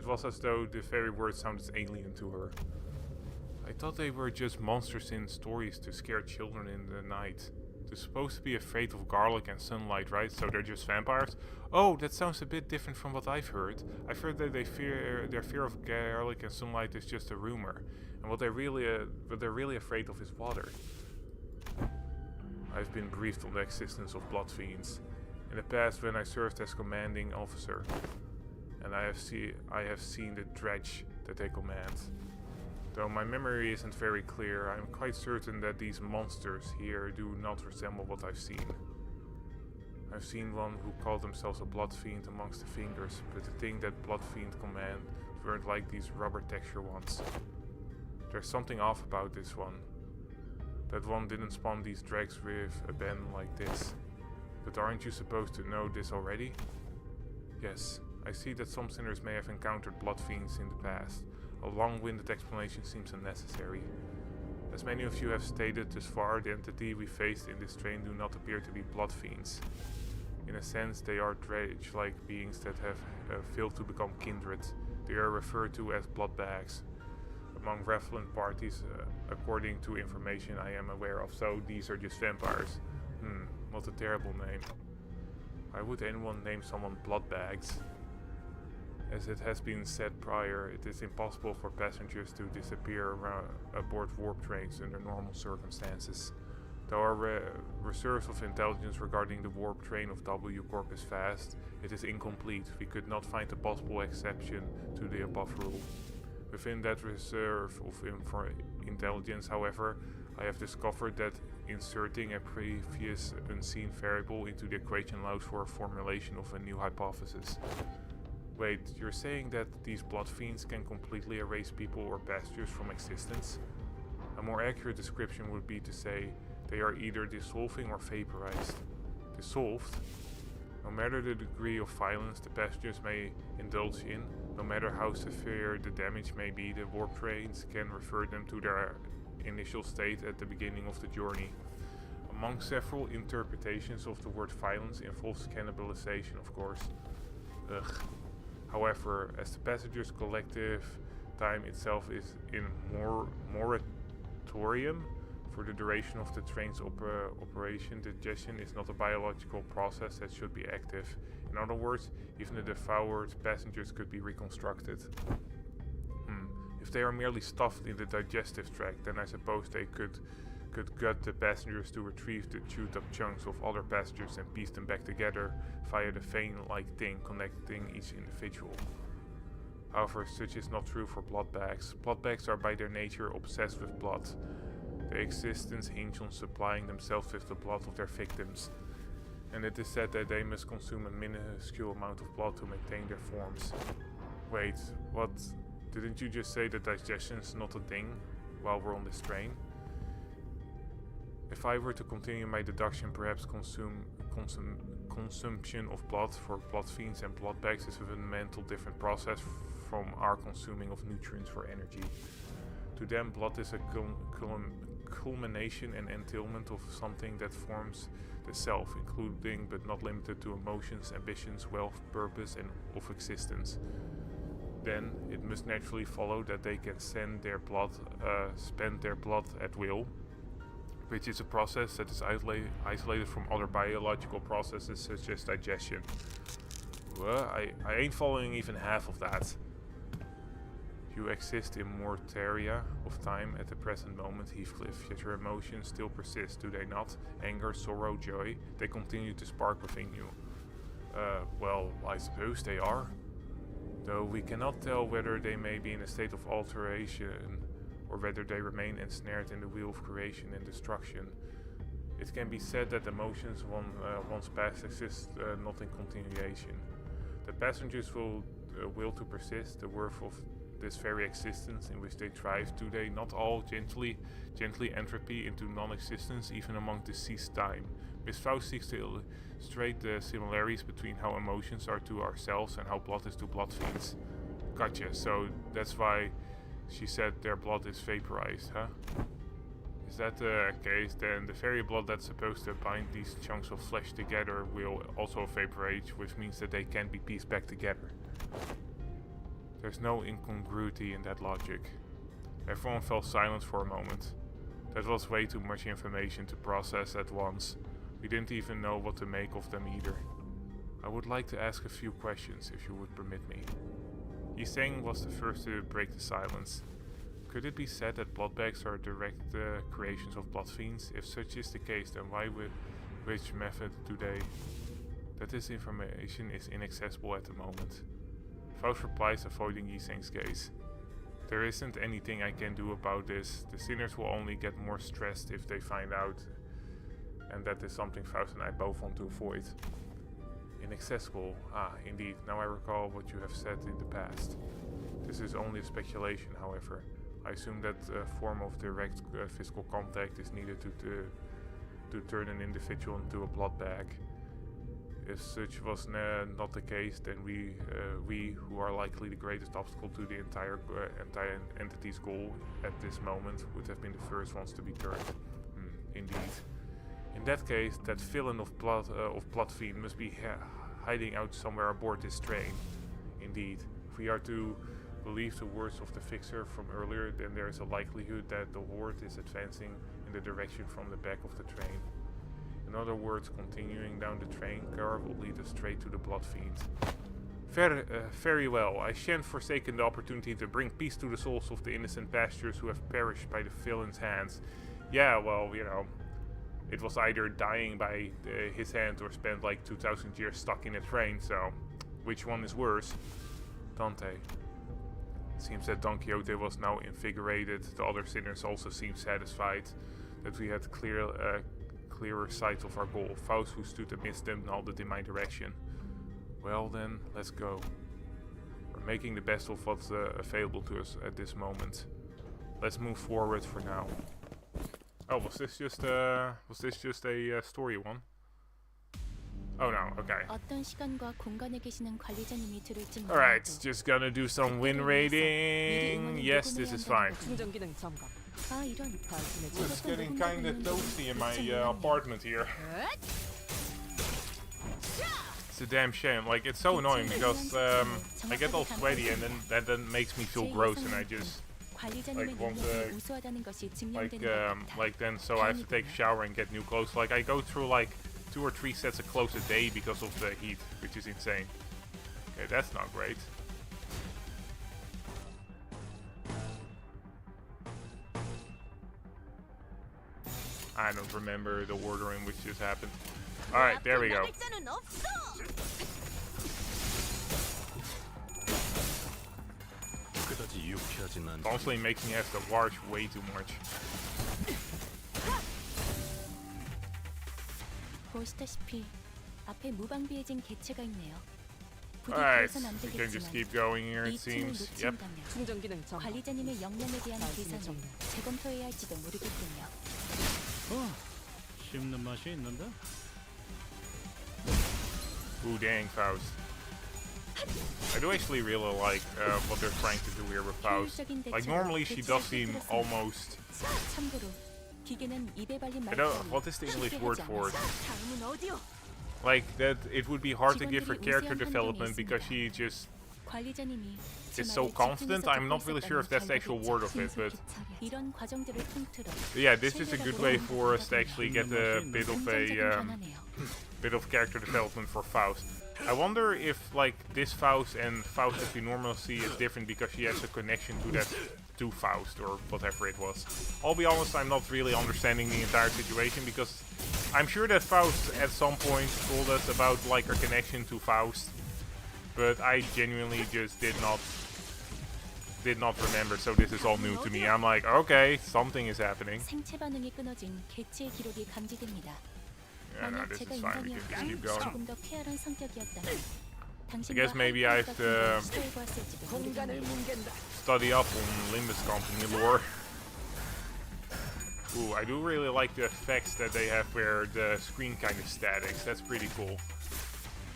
Speaker 1: was as though the very word sounded alien to her. I thought they were just monsters in stories to scare children in the night. They're supposed to be afraid of garlic and sunlight, right? So they're just vampires? Oh, that sounds a bit different from what I've heard. I've heard that their fear of garlic and sunlight is just a rumor, and what they're really afraid of is water. I've been briefed on the existence of blood fiends in the past when I served as commanding officer, and I have seen the dredge that they command. Though my memory isn't very clear, I am quite certain that these monsters here do not resemble what I've seen. I've seen one who called themselves a blood fiend amongst the fingers, but the thing that blood fiend command weren't like these rubber texture ones. There's something off about this one. That one didn't spawn these dregs with a bend like this. But aren't you supposed to know this already? Yes, I see that some sinners may have encountered blood fiends in the past. A long-winded explanation seems unnecessary. As many of you have stated thus far, the entity we faced in this train do not appear to be blood fiends. In a sense, they are dredge-like beings that have failed to become kindred. They are referred to as blood bags among relevant parties, according to information I am aware of. So these are just vampires. What a terrible name. Why would anyone name someone blood bags? As it has been said prior, it is impossible for passengers to disappear aboard warp trains under normal circumstances. Though our reserves of intelligence regarding the warp train of W Corp is vast, it is incomplete. We could not find a possible exception to the above rule. Within that reserve of intelligence, however, I have discovered that inserting a previous unseen variable into the equation allows for a formulation of a new hypothesis. Wait, you're saying that these blood fiends can completely erase people or passengers from existence? A more accurate description would be to say they are either dissolving or vaporized. Dissolved? No matter the degree of violence the passengers may indulge in, no matter how severe the damage may be, the warp trains can revert them to their initial state at the beginning of the journey. Among several interpretations of the word violence involves cannibalization, of course. Ugh. However, as the passengers' collective time itself is in moratorium for the duration of the train's operation, digestion is not a biological process that should be active. In other words, even the devoured passengers could be reconstructed. If they are merely stuffed in the digestive tract, then I suppose they could gut the passengers to retrieve the chewed up chunks of other passengers and piece them back together via the vein-like thing connecting each individual. However, such is not true for blood bags. Blood bags are by their nature obsessed with blood. Their existence hinges on supplying themselves with the blood of their victims, and it is said that they must consume a minuscule amount of blood to maintain their forms. Wait, what? Didn't you just say that digestion is not a thing while we're on this train? If I were to continue my deduction, perhaps consumption of blood for blood fiends and blood bags is a fundamental different process from our consuming of nutrients for energy. To them, blood is a culmination and entailment of something that forms the self, including but not limited to emotions, ambitions, wealth, purpose, and of existence. Then it must naturally follow that they can spend their blood at will, which is a process that is isolated from other biological processes such as digestion. Well, I ain't following even half of that. You exist in mortaria of time at the present moment, Heathcliff, yet your emotions still persist, do they not? Anger, sorrow, joy, they continue to spark within you. Well, I suppose they are. Though we cannot tell whether they may be in a state of alteration or whether they remain ensnared in the wheel of creation and destruction. It can be said that emotions once past exist not in continuation. The passengers will to persist, the worth of this very existence in which they thrive, do they not all gently entropy into non-existence even among deceased time? Miss Faust seeks to illustrate the similarities between how emotions are to ourselves and how blood is to blood fiends. Gotcha, so that's why she said their blood is vaporized, huh? Is that the case, then the very blood that's supposed to bind these chunks of flesh together will also evaporate, which means that they can't be pieced back together. There's no incongruity in that logic. Everyone fell silent for a moment. That was way too much information to process at once. We didn't even know what to make of them either. I would like to ask a few questions, if you would permit me. Yiseng was the first to break the silence. Could it be said that blood bags are direct creations of blood fiends? If such is the case, then why with which method do they? That this information is inaccessible at the moment. Faust replies, avoiding Yiseng's gaze. There isn't anything I can do about this. The sinners will only get more stressed if they find out. And that is something Faust and I both want to avoid. Inaccessible. Ah, indeed. Now I recall what you have said in the past. This is only a speculation, however. I assume that a form of direct physical contact is needed to turn an individual into a blood bag. If such was not the case, then we who are likely the greatest obstacle to the entire entity's goal at this moment, would have been the first ones to be turned. Indeed. In that case, that villain of blood fiend must be hiding out somewhere aboard this train. Indeed, if we are to believe the words of the fixer from earlier, then there is a likelihood that the horde is advancing in the direction from the back of the train. In other words, continuing down the train car will lead us straight to the blood fiend. Very well. I shan't forsaken the opportunity to bring peace to the souls of the innocent passengers who have perished by the villain's hands. Yeah, well, you know, it was either dying by his hand or spent like 2000 years stuck in a train, so which one is worse? Dante. It seems that Don Quixote was now invigorated. The other sinners also seemed satisfied. that we had clearer sight of our goal. Faust, who stood amidst them, nodded in my direction. Well then, let's go. We're making the best of what's available to us at this moment. Let's move forward for now. Oh, was this just a story one? Oh no, okay. Alright, just gonna do some win rating. Yes, this is fine.
Speaker 3: 충전 기능 점검.
Speaker 1: It's getting kinda toasty in my apartment here. It's a damn shame. Like, it's so annoying because I get all sweaty and then that makes me feel gross and I just like want to then so I have to take a shower and get new clothes. Like I go through like 2 or 3 sets of clothes a day because of the heat, which is insane. Okay, that's not great. I don't remember the order in which this happened. Alright, there we go. Constantly makes me have to wash way too much. Alright, we can just keep going here it seems. Yep.
Speaker 3: 충전 기능 점검.
Speaker 4: 관리자님의 역량에 대한 계산을 재검토해야 할지도 모르겠군요.
Speaker 2: 씹는 맛이 있는데?
Speaker 1: Ooh, dang, Faust. I do actually really like what they're trying to do here with Faust. Like, normally she does seem almost... I don't, what is the English word for it? Like, that it would be hard to give her character development because she just is so confident. I'm not really sure if that's the actual word of it, but yeah, this is a good way for us to actually get a bit of character development for Faust. I wonder if like this Faust and Faust that we normally see is different because she has a connection to Faust or whatever it was. I'll be honest, I'm not really understanding the entire situation because I'm sure that Faust at some point told us about like her connection to Faust, but I genuinely just did not remember, so this is all new to me. I'm like, okay, something is happening. Yeah, no, this is fine, we can just keep going. I guess maybe I have to study up on Limbus company lore. Ooh, I do really like the effects that they have where the screen kind of statics. That's pretty cool.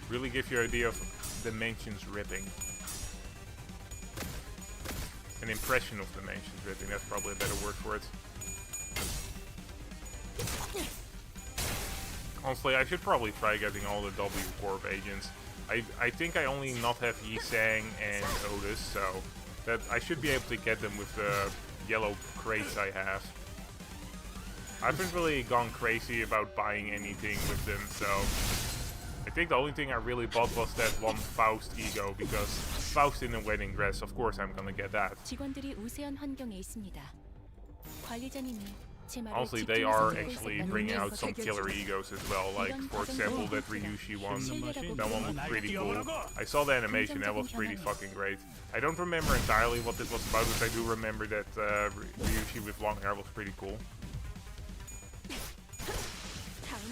Speaker 1: Really gives you an idea of dimensions ripping. An impression of dimensions ripping, that's probably a better word for it. Honestly, I should probably try getting all the W Corp agents. I think I only not have Yi-Sang and Otis, so that I should be able to get them with the yellow crates I have. I haven't really gone crazy about buying anything with them, so I think the only thing I really bought was that one Faust ego, because Faust in a wedding dress, of course I'm gonna get that. Honestly, they are actually bringing out some killer egos as well, like for example that Ryushi one. That one looked pretty cool. I saw the animation, that was pretty fucking great. I don't remember entirely what it was about, but I do remember that Ryushi with long hair was pretty cool.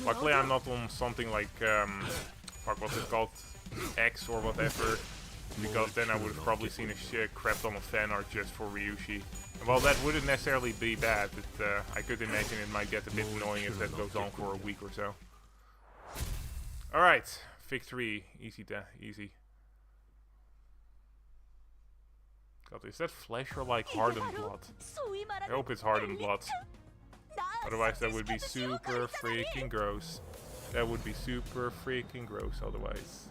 Speaker 1: Luckily I'm not on something like, fuck, what's it called, X or whatever, because then I would have probably seen a crap ton of fan art just for Ryushi. Well, that wouldn't necessarily be bad, but I could imagine it might get a bit annoying if that goes on for a week or so. Alright, victory, easy. God, is that flesh or like hardened blood? I hope it's hardened blood. Otherwise that would be super freaking gross. That would be super freaking gross otherwise.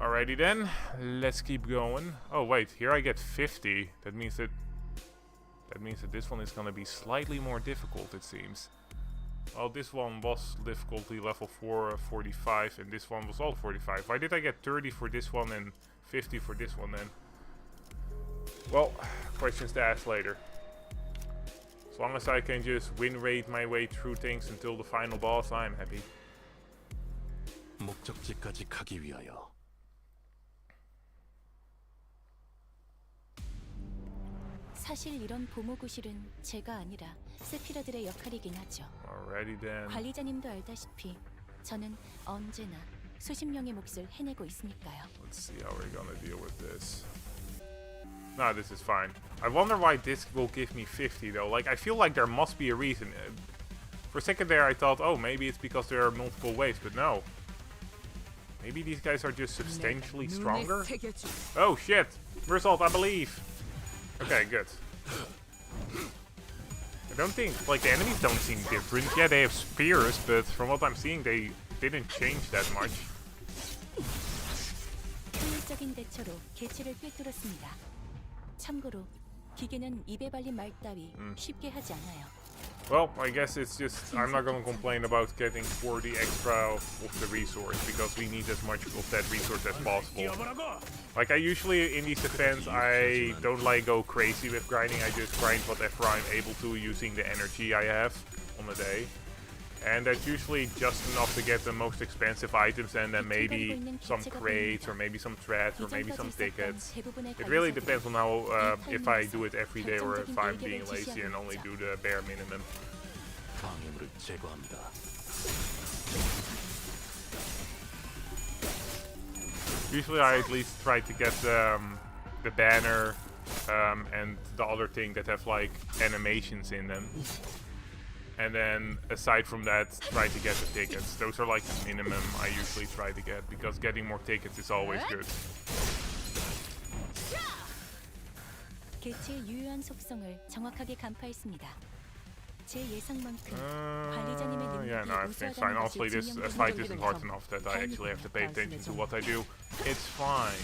Speaker 1: Alrighty then, let's keep going. Oh wait, here I get 50. That means that this one is gonna be slightly more difficult, it seems. Well, this one was difficulty level 45, and this one was all 45. Why did I get 30 for this one and 50 for this one then? Well, questions to ask later. As long as I can just win rate my way through things until the final boss, I'm happy.
Speaker 2: 목적지까지 가기 위하여.
Speaker 4: 사실 이런 보모구실은 제가 아니라 세피라들의 역할이긴 하죠.
Speaker 1: Alrighty then.
Speaker 4: 관리자님도 알다시피 저는 언제나 수십 명의 몫을 해내고 있으니까요.
Speaker 1: Let's see how we're gonna deal with this. No, this is fine. I wonder why this will give me 50 though. Like, I feel like there must be a reason. For a second there I thought, oh, maybe it's because there are multiple waves, but no. Maybe these guys are just substantially stronger? Oh shit! Result, I believe! Okay, good. I don't think, like, the enemies don't seem different. Yeah, they have spears, but from what I'm seeing, they didn't change that much.
Speaker 4: 효율적인 대처로 개체를 꿰뚫었습니다. 참고로 기계는 입에 발린 말 따위 쉽게 하지 않아요.
Speaker 1: Well, I guess it's just, I'm not gonna complain about getting 40 extra of the resource, because we need as much of that resource as possible. Like, I usually, in these events, I don't like go crazy with grinding, I just grind whatever I'm able to using the energy I have on the day. And that's usually just enough to get the most expensive items and then maybe some crates or maybe some threads or maybe some tickets. It really depends on how, if I do it every day or if I'm being lazy and only do the bare minimum. Usually I at least try to get the banner and the other thing that have like animations in them. And then, aside from that, try to get the tickets. Those are like the minimum I usually try to get, because getting more tickets is always good.
Speaker 4: 개체의 유효한 속성을 정확하게 간파했습니다. 제 예상만큼 관리자님의
Speaker 1: Yeah, no,
Speaker 4: 능력이
Speaker 1: everything's fine.
Speaker 4: 우수하다는
Speaker 1: Honestly,
Speaker 4: 것이
Speaker 1: this
Speaker 4: 증명된
Speaker 1: fight isn't hard enough that I actually have to pay attention to what I do. It's fine.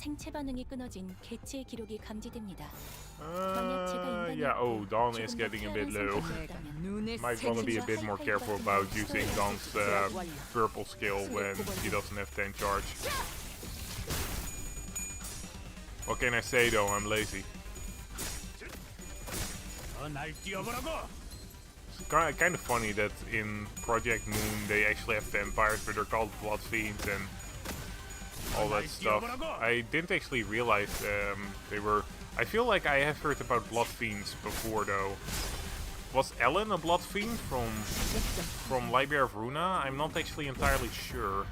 Speaker 4: 생체 반응이 끊어진 개체의 기록이 감지됩니다.
Speaker 1: Yeah, oh, Dawn is getting a bit low. Might want to be a bit more careful about using Dawn's purple skill when he doesn't have 10 charge. What can I say though, I'm lazy. It's kind of funny that in Project Moon they actually have vampires, but they're called blood fiends and all that stuff. I didn't actually realize they were... I feel like I have heard about blood fiends before though. Was Ellen a blood fiend from Library of Runa? I'm not actually entirely sure.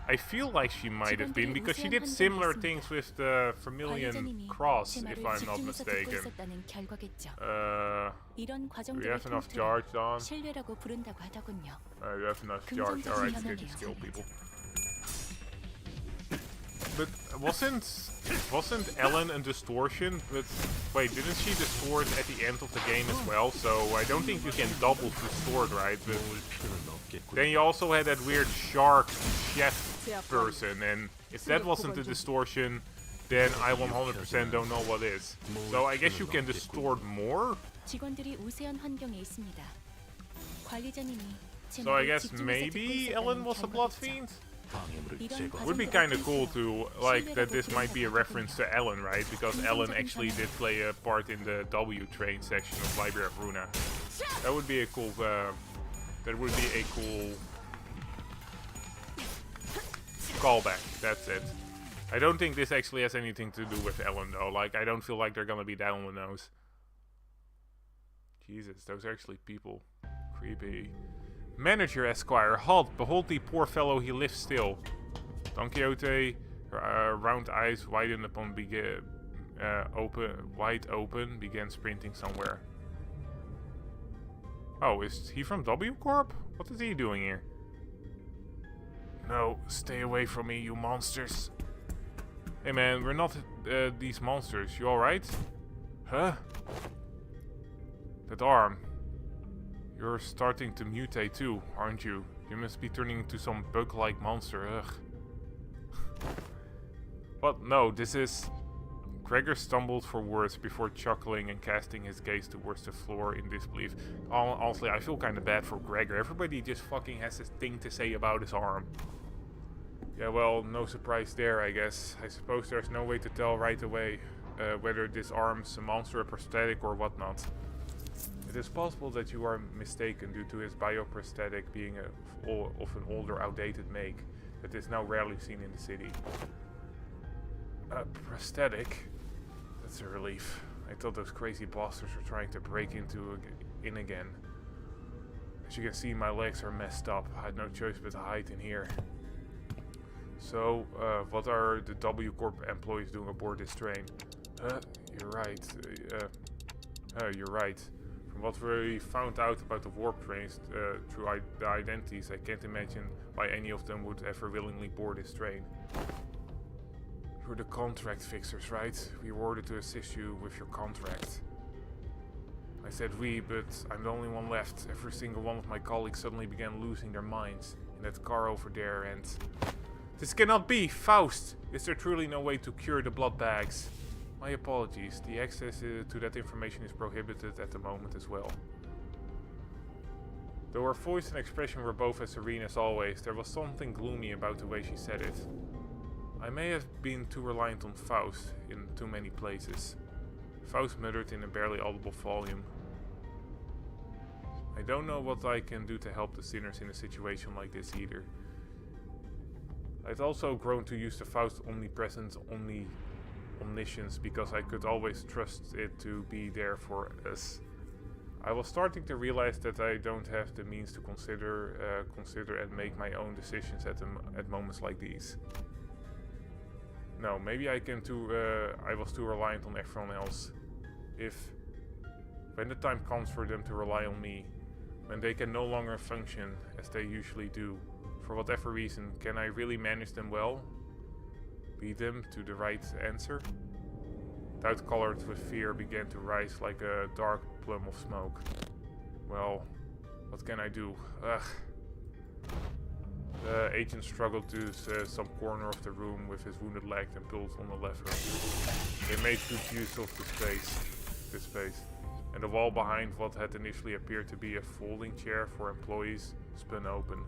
Speaker 1: I feel like she might have been, because she did similar things with the Vermilion Cross, if I'm not mistaken. Do you have enough charge, Dawn? You have enough charge. Alright, it's good to skill people. But wasn't Ellen a distortion? But wait, didn't she distort at the end of the game as well? So I don't think you can double distort, right? But then you also had that weird shark chef person, and if that wasn't a distortion, then I 100% don't know what is. So I guess you can distort more? So I guess maybe Ellen was a blood fiend? Would be kind of cool to, like, that this might be a reference to Ellen, right? Because Ellen actually did play a part in the W train section of Library of Runa. That would be a cool, callback, that's it. I don't think this actually has anything to do with Ellen though, like, I don't feel like they're gonna be that on the nose. Jesus, those are actually people. Creepy. Manager Esquire, halt, behold the poor fellow, he lives still. Don Quixote, round eyes widened upon wide open, began sprinting somewhere. Oh, is he from W Corp? What is he doing here? No, stay away from me, you monsters. Hey man, we're not these monsters, you alright? Huh? That arm. You're starting to mutate too, aren't you? You must be turning into some bug-like monster, ugh. What? No, this is... Gregor stumbled for words before chuckling and casting his gaze towards the floor in disbelief. Honestly, I feel kinda bad for Gregor. Everybody just fucking has this thing to say about his arm. Yeah, well, no surprise there, I guess. I suppose there's no way to tell right away whether this arm's a monster, a prosthetic, or whatnot. It is possible that you are mistaken due to his bioprosthetic being of an older, outdated make that is now rarely seen in the city. A prosthetic? That's a relief. I thought those crazy bastards were trying to break in again. As you can see, my legs are messed up. I had no choice but to hide in here. So, what are the W Corp employees doing aboard this train? You're right. You're right. From what we found out about the warp trains through the identities, I can't imagine why any of them would ever willingly board this train. You're the contract fixers, right? We were ordered to assist you with your contract. I said we, but I'm the only one left. Every single one of my colleagues suddenly began losing their minds in that car over there, and... This cannot be! Faust! Is there truly no way to cure the blood bags? My apologies. The access to that information is prohibited at the moment as well. Though her voice and expression were both as serene as always, there was something gloomy about the way she said it. I may have been too reliant on Faust in too many places. Faust muttered in a barely audible volume. I don't know what I can do to help the sinners in a situation like this either. I'd also grown to use the Faust omnipresence, omniscience because I could always trust it to be there for us. I was starting to realize that I don't have the means to consider and make my own decisions at moments like these. No, maybe I was too reliant on everyone else. When the time comes for them to rely on me, when they can no longer function as they usually do, for whatever reason, can I really manage them well? Lead them to the right answer? Doubt colored with fear began to rise like a dark plum of smoke. Well, what can I do? Ugh. The agent struggled to some corner of the room with his wounded leg and pulled on the lever. They made good use of this space, and the wall behind what had initially appeared to be a folding chair for employees spun open.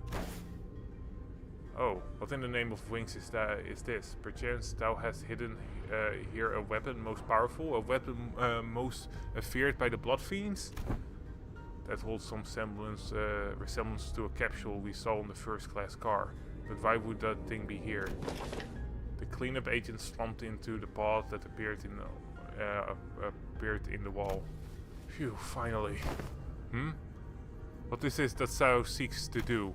Speaker 1: Oh, what in the name of wings is this? Perchance thou hast hidden here a weapon most powerful, a weapon most feared by the blood fiends? That holds some resemblance to a capsule we saw in the first-class car. But why would that thing be here? The cleanup agent slumped into the path that appeared in the wall. Phew, finally. What is this that thou seeks to do?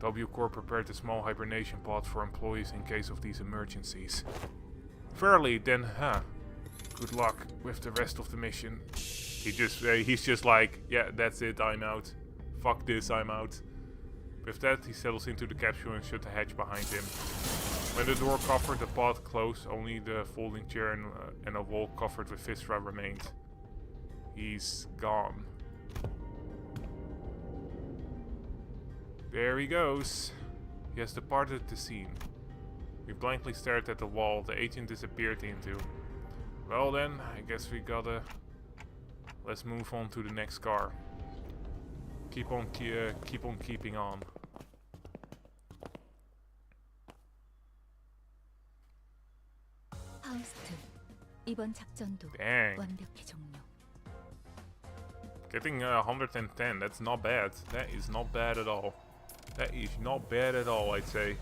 Speaker 1: W Corp prepared a small hibernation pod for employees in case of these emergencies. Fairly, then, good luck with the rest of the mission. He's just like, yeah, that's it, I'm out. Fuck this, I'm out. With that, he settles into the capsule and shut the hatch behind him. When the door covered the pod closed, only the folding chair and a wall covered with viscera remained. He's gone. There he goes. He has departed the scene. We blankly stared at the wall the agent disappeared into. Well then, I guess we gotta... Let's move on to the next car. Keep on keeping on.
Speaker 4: 파우스트, 이번 작전도
Speaker 1: Dang.
Speaker 4: 완벽히 종료.
Speaker 1: Getting 110, that's not bad. That is not bad at all. That is not bad at all, I'd say.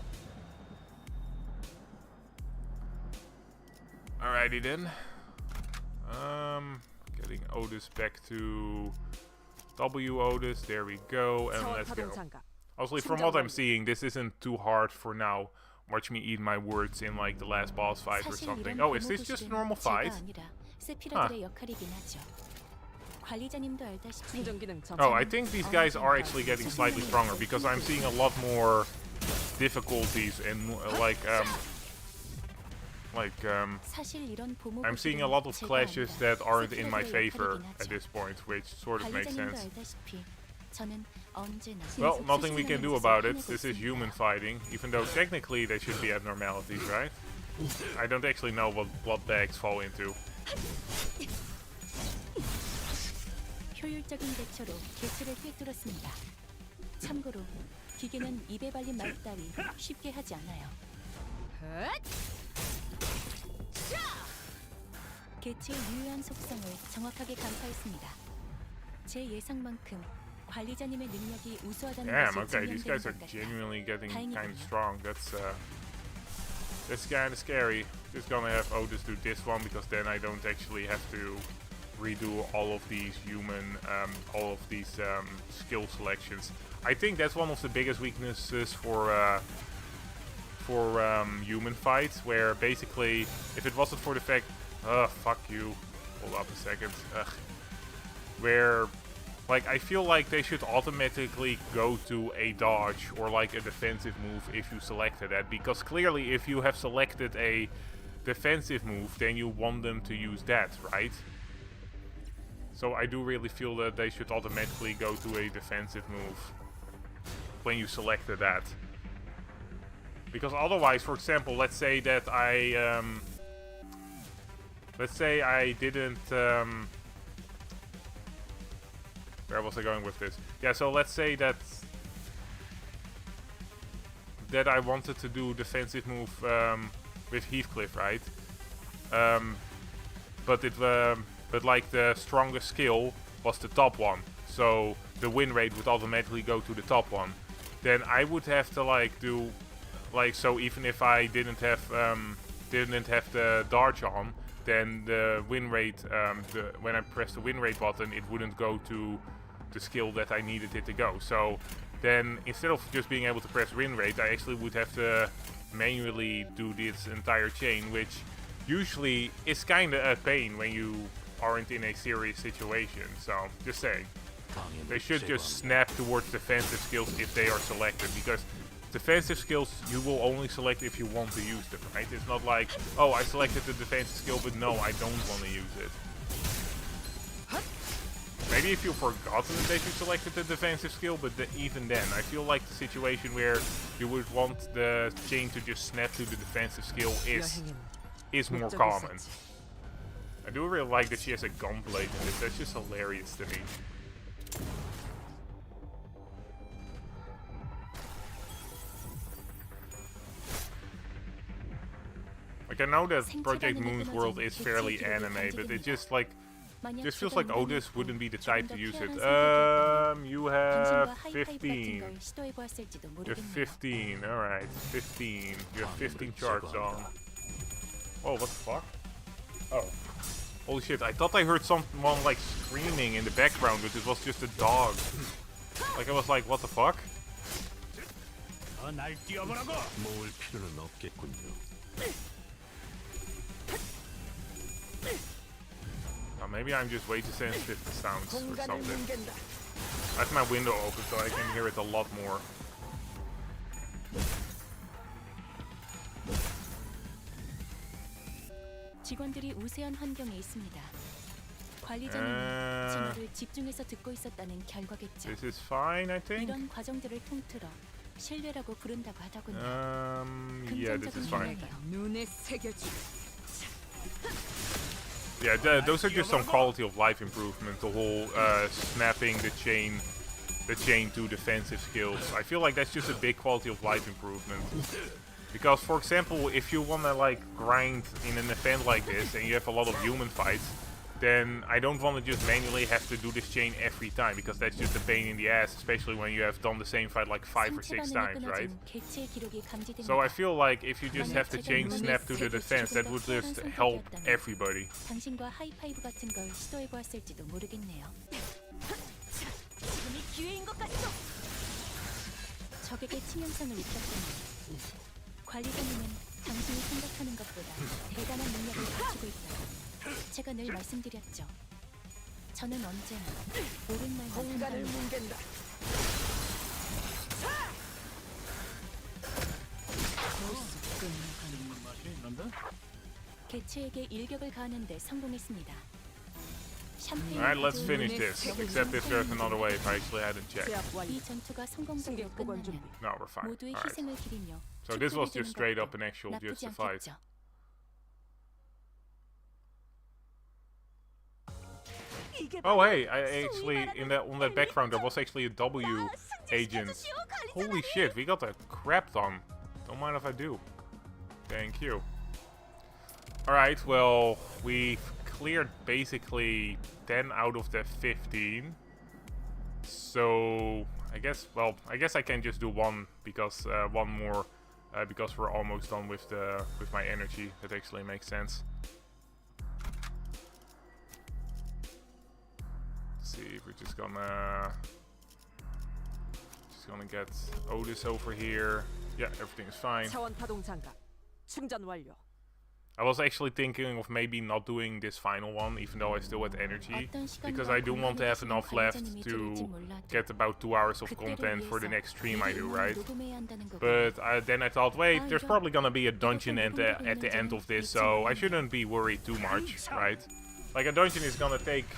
Speaker 1: Alrighty then. Getting Otis back to W Otis. There we go, and let's go. Honestly, from what I'm seeing, this isn't too hard for now. Watch me eat my words in like the last boss fight or something. Oh, is this just a normal fight? Huh. Oh, I think these guys are actually getting slightly stronger because I'm seeing a lot more difficulties and I'm seeing a lot of clashes that aren't in my favor at this point, which sort of makes sense. Well, nothing we can do about it. This is human fighting, even though technically they should be abnormalities, right? I don't actually know what blood bags fall into.
Speaker 4: 효율적인 대처로 개체를 꿰뚫었습니다. 참고로 기계는 입에 발린 말 따위 쉽게 하지 않아요.
Speaker 3: 헛!
Speaker 4: 개체의 유효한 속성을 정확하게 간파했습니다. 제 예상만큼 관리자님의 능력이 우수하다는
Speaker 1: Damn,
Speaker 4: 것이
Speaker 1: okay, these guys
Speaker 4: 증명되는
Speaker 1: are
Speaker 4: 것 같아.
Speaker 1: genuinely getting kind of
Speaker 4: 다행이군요.
Speaker 1: strong. That's kind of scary. Just gonna have Otis do this one because then I don't actually have to redo all of these skill selections. I think that's one of the biggest weaknesses for human fights, where basically, if it wasn't for the fact, fuck you, hold up a second, where, like, I feel like they should automatically go to a dodge or like a defensive move if you selected that, because clearly if you have selected a defensive move, then you want them to use that, right? So I do really feel that they should automatically go to a defensive move when you selected that. Because otherwise, for example, let's say that I didn't where was I going with this? Yeah, so let's say that I wanted to do defensive move with Heathcliff, right? But like the strongest skill was the top one, so the win rate would automatically go to the top one. Then I would have to like do like, so even if I didn't have the dodge on, then the win rate, when I press the win rate button, it wouldn't go to the skill that I needed it to go. So then instead of just being able to press win rate, I actually would have to manually do this entire chain, which usually is kind of a pain when you aren't in a serious situation. So just saying, they should just snap towards defensive skills if they are selected, because defensive skills you will only select if you want to use them, right? It's not like, oh, I selected the defensive skill, but no, I don't want to use it. Maybe if you've forgotten that you selected the defensive skill, but even then, I feel like the situation where you would want the chain to just snap to the defensive skill is more common. I do really like that she has a gunblade in this. That's just hilarious to me. Like, I know that Project Moon's world is fairly anime, but it just like just feels like Otis wouldn't be the type to use it. You have 15. You have 15, alright, 15. You have 15 charts on. Oh, what the fuck? Oh. Holy shit, I thought I heard someone like screaming in the background, but it was just a dog. Like, I was like, what the fuck? Maybe I'm just way too sensitive to sounds or something. I have my window open so I can hear it a lot more.
Speaker 4: 직원들이 우세한 환경에 있습니다. 관리자님은 제 말을 집중해서 듣고 있었다는 결과겠죠.
Speaker 1: This is fine, I think.
Speaker 4: 이런 과정들을 통틀어 신뢰라고 부른다고 하더군요.
Speaker 1: Yeah, this is fine.
Speaker 3: 눈에 새겨주.
Speaker 1: Yeah, those are just some quality of life improvement. The whole snapping the chain to defensive skills. I feel like that's just a big quality of life improvement. Because, for example, if you wanna like grind in an event like this and you have a lot of human fights, then I don't want to just manually have to do this chain every time, because that's just a pain in the ass, especially when you have done the same fight like 5 or 6 times, right? So I feel like if you just have the chain snap to the defense, that would just help everybody.
Speaker 4: 당신과 하이파이브 같은 걸 시도해 보았을지도 모르겠네요. 지금이 기회인 것 같소. 적에게 치명상을 입혔더니 관리자님은 당신이 생각하는 것보다 대단한 능력을 갖추고 있어요. 제가 늘 말씀드렸죠. 저는 언제나 옳은 말만
Speaker 3: 공간을 뭉갠다.
Speaker 4: 개체에게 일격을 가하는데 성공했습니다.
Speaker 1: Alright, let's finish this. Except if there's another way if I actually hadn't checked.
Speaker 4: 이 전투가 성공적으로 끝나면
Speaker 1: No, we're fine.
Speaker 4: 모두의
Speaker 1: Alright.
Speaker 4: 희생을 기리며
Speaker 1: So this was just straight up an actual just a fight. Oh hey, I actually on that background there was actually a W agent. Holy shit, we got a crap ton. Don't mind if I do. Thank you. Alright, well, we've cleared basically 10 out of the 15. So, I guess I can just do one because one more because we're almost done with my energy. That actually makes sense. Let's see, we're just gonna get Otis over here. Yeah, everything's fine.
Speaker 3: 차원 파동 장갑 충전 완료.
Speaker 1: I was actually thinking of maybe not doing this final one, even though I still had energy, because I do want to have enough left to get about 2 hours of content for the next stream I do, right? But then I thought, wait, there's probably gonna be a dungeon at the end of this, so I shouldn't be worried too much, right? Like, a dungeon is gonna take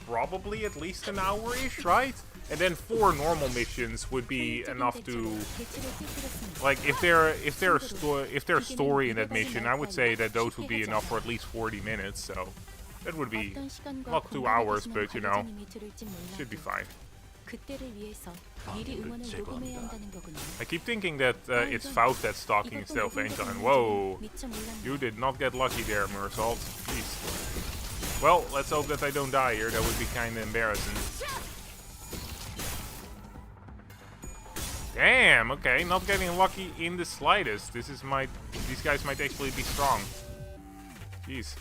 Speaker 1: probably at least an hour-ish, right? And then 4 normal missions would be enough to, like, if there's story in that mission, I would say that those would be enough for at least 40 minutes. So that would be not 2 hours, but you know, should be fine. I keep thinking that it's Faust that's talking instead of Angel. And whoa, you did not get lucky there, Mersault. Jeez. Well, let's hope that I don't die here. That would be kind of embarrassing. Damn, okay, not getting lucky in the slightest. These guys might actually be strong. Jeez.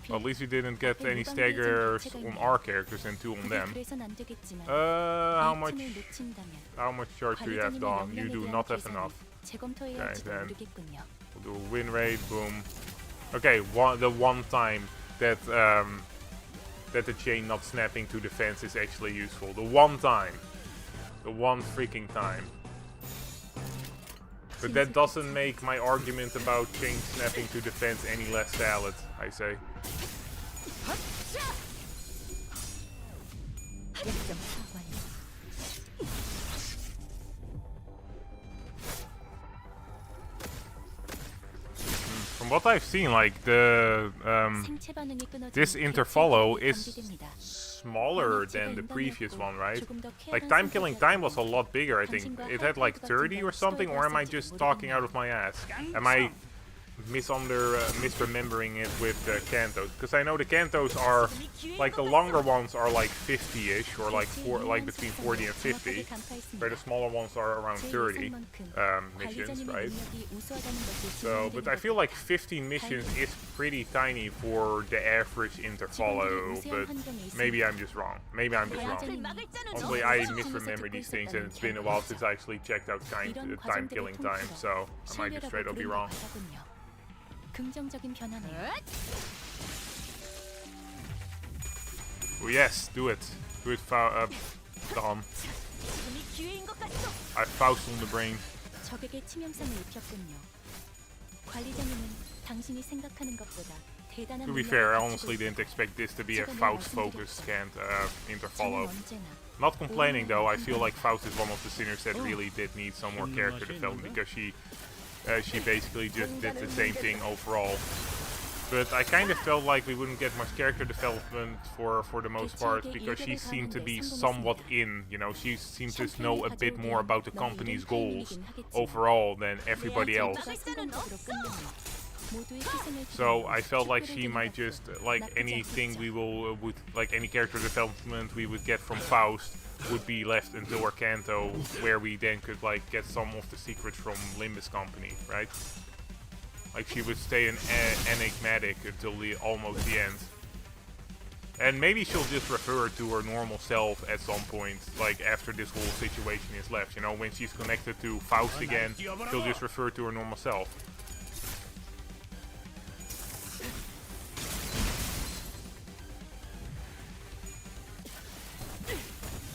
Speaker 1: Well, at least we didn't get any staggers on our characters and 2 on them. How much charge do you have, Dawn? You do not have enough. Okay, then we'll do a win rate, boom. Okay, the one time that that the chain not snapping to defense is actually useful. The one time. The one freaking time. But that doesn't make my argument about chain snapping to defense any less valid, I say. From what I've seen, like, this interfollow is smaller than the previous one, right? Like, time killing time was a lot bigger, I think. It had like 30 or something, or am I just talking out of my ass? Am I misremembering it with the Cantos? Because I know the Cantos are, like, the longer ones are like 50-ish, or like between 40 and 50, where the smaller ones are around 30 missions, right? So, but I feel like 15 missions is pretty tiny for the average interfollow, but maybe I'm just wrong. Maybe I'm just wrong. Honestly, I misremember these things, and it's been a while since I actually checked out time killing time, so I might just straight up be wrong. Oh yes, do it. Do it, Dom. I Faust on the brain. To be fair, I honestly didn't expect this to be a Faust-focused interfollow. Not complaining though, I feel like Faust is one of the sinners that really did need some more character development, because she basically just did the same thing overall. But I kind of felt like we wouldn't get much character development for the most part, because she seemed to be somewhat in, you know, she seemed to know a bit more about the company's goals overall than everybody else. So I felt like she might just, like, anything like any character development we would get from Faust would be left until our Canto, where we then could, like, get some of the secrets from Limbus company, right? Like, she would stay enigmatic until almost the end. And maybe she'll just refer to her normal self at some point, like after this whole situation is left. You know, when she's connected to Faust again, she'll just refer to her normal self.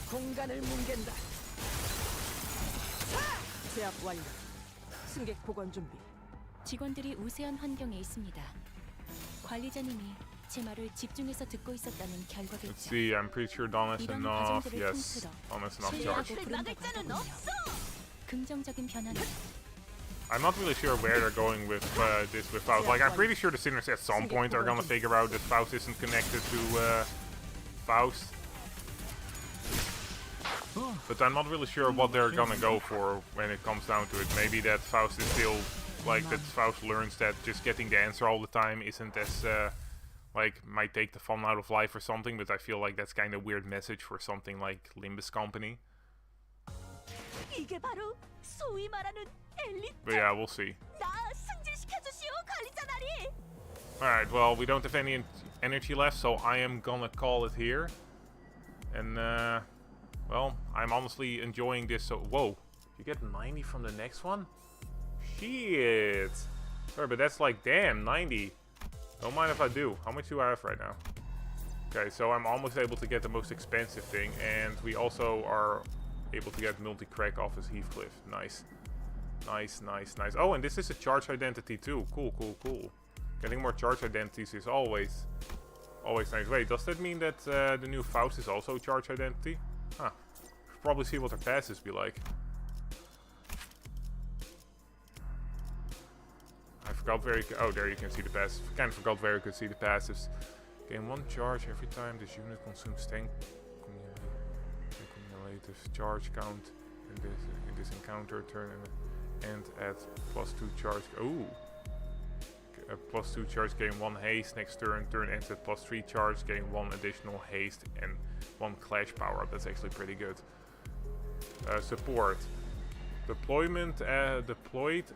Speaker 3: 공간을 뭉갠다. 제압 완료. 승객 보건 준비.
Speaker 4: 직원들이 우세한 환경에 있습니다. 관리자님이 제 말을 집중해서 듣고 있었다는 결과겠죠.
Speaker 1: Let's see, I'm pretty sure Dawn has enough. Yes, Dawn has enough charge.
Speaker 4: 긍정적인 변화는
Speaker 1: I'm not really sure where they're going with this with Faust. Like, I'm pretty sure the sinners at some point are gonna figure out that Faust isn't connected to Faust. But I'm not really sure what they're gonna go for when it comes down to it. Maybe that Faust is still like that Faust learns that just getting the answer all the time isn't as like might take the fun out of life or something, but I feel like that's kind of weird message for something like Limbus Company.
Speaker 4: 이게 바로 소위 말하는 엘리트.
Speaker 1: But yeah, we'll see.
Speaker 4: 나 승진시켜주시오, 관리자나리.
Speaker 1: Alright, well, we don't have any energy left, so I am gonna call it here. And, well, I'm honestly enjoying this, so... Whoa, you get 90 from the next one? Shit! Sorry, but that's like, damn, 90. Don't mind if I do. How much do I have right now? Okay, so I'm almost able to get the most expensive thing, and we also are able to get multi-crack off as Heathcliff. Nice. Nice, nice, nice. Oh, and this is a charge identity too. Cool, cool, cool. Getting more charge identities is always nice. Wait, does that mean that the new Faust is also a charge identity? Huh. Should probably see what her passes be like. I forgot where you oh, there you can see the passives. Kind of forgot where you could see the passives. Gain 1 charge every time this unit consumes 10 cumulative charge count in this encounter turn and add +2 charge. Ooh. +2 charge, gain 1 haste next turn. Turn ends at +3 charge, gain 1 additional haste and 1 clash power up. That's actually pretty good. Support. Deployed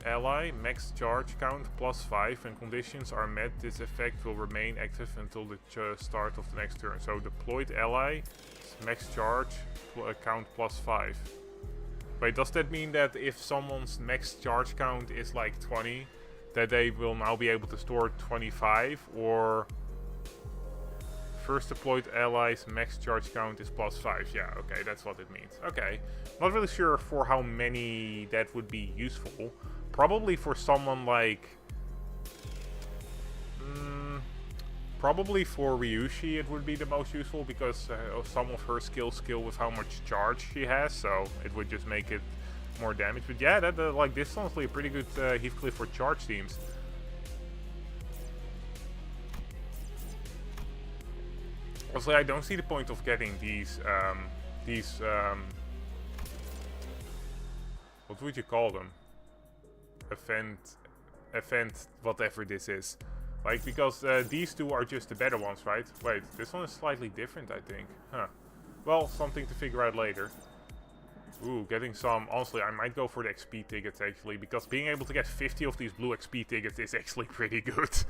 Speaker 1: ally, max charge count +5. When conditions are met, this effect will remain active until the start of the next turn. So deployed ally, max charge count +5. Wait, does that mean that if someone's max charge count is like 20, that they will now be able to store 25, or first deployed allies max charge count is +5? Yeah, okay, that's what it means. Okay, not really sure for how many that would be useful. Probably for someone like probably for Ryushi it would be the most useful, because of some of her skill with how much charge she has, so it would just make it more damage. But yeah, that like this is honestly a pretty good Heathcliff for charge teams. Also, I don't see the point of getting these what would you call them? Event whatever this is. Like, because these two are just the better ones, right? Wait, this one is slightly different, I think. Huh. Well, something to figure out later. Ooh, getting some... Honestly, I might go for the XP tickets, actually, because being able to get 50 of these blue XP tickets is actually pretty good.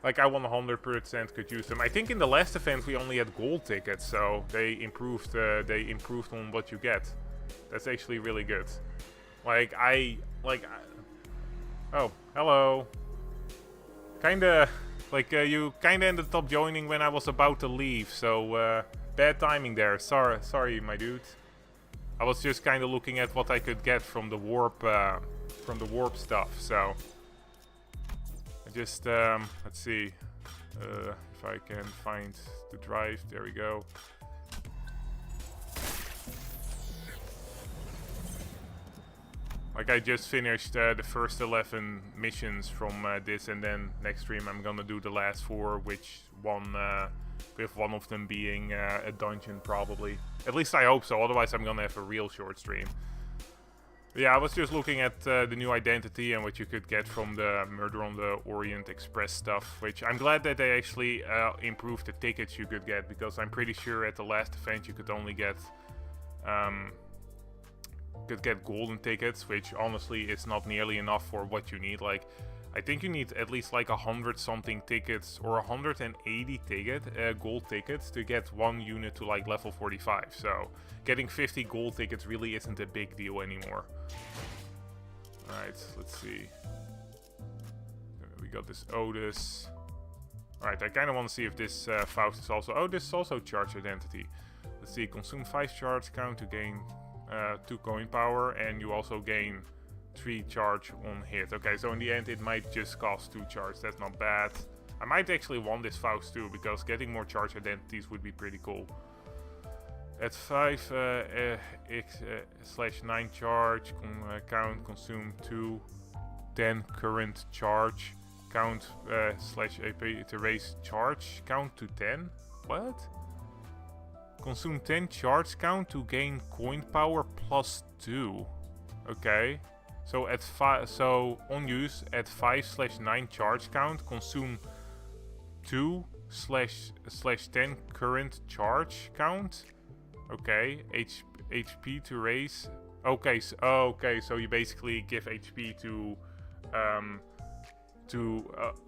Speaker 1: Like, I 100% could use them. I think in the last event we only had gold tickets, so they improved on what you get. That's actually really good. Oh, hello. Kinda... Like, you kinda ended up joining when I was about to leave, so, bad timing there. Sorry, my dude. I was just kind of looking at what I could get from the warp stuff. So I just let's see if I can find the drive. There we go. Like, I just finished the first 11 missions from this, and then next stream I'm gonna do the last 4, which with one of them being a dungeon, probably. At least I hope so, otherwise I'm gonna have a real short stream. But yeah, I was just looking at the new identity and what you could get from the Murder on the Orient Express stuff, which I'm glad that they actually improved the tickets you could get, because I'm pretty sure at the last event you could only get golden tickets, which honestly is not nearly enough for what you need. Like, I think you need at least like 100 something tickets, or 180 gold tickets to get one unit to like level 45. So getting 50 gold tickets really isn't a big deal anymore. Alright, let's see. We got this Otis. Alright, I kind of want to see if this Faust is also... Oh, this is also charge identity. Let's see, consume 5 charge count to gain 2 coin power, and you also gain 3 charge on hit. Okay, so in the end it might just cost 2 charge. That's not bad. I might actually want this Faust too, because getting more charge identities would be pretty cool. At 5 /9 charge count, consume 2 10 current charge count /AP to raise charge count to 10. What? Consume 10 charge count to gain coin power +2. Okay. So at 5, so on use at 5/9 charge count, consume 2/10 current charge count. Okay, HP to raise. Okay, so you basically give HP to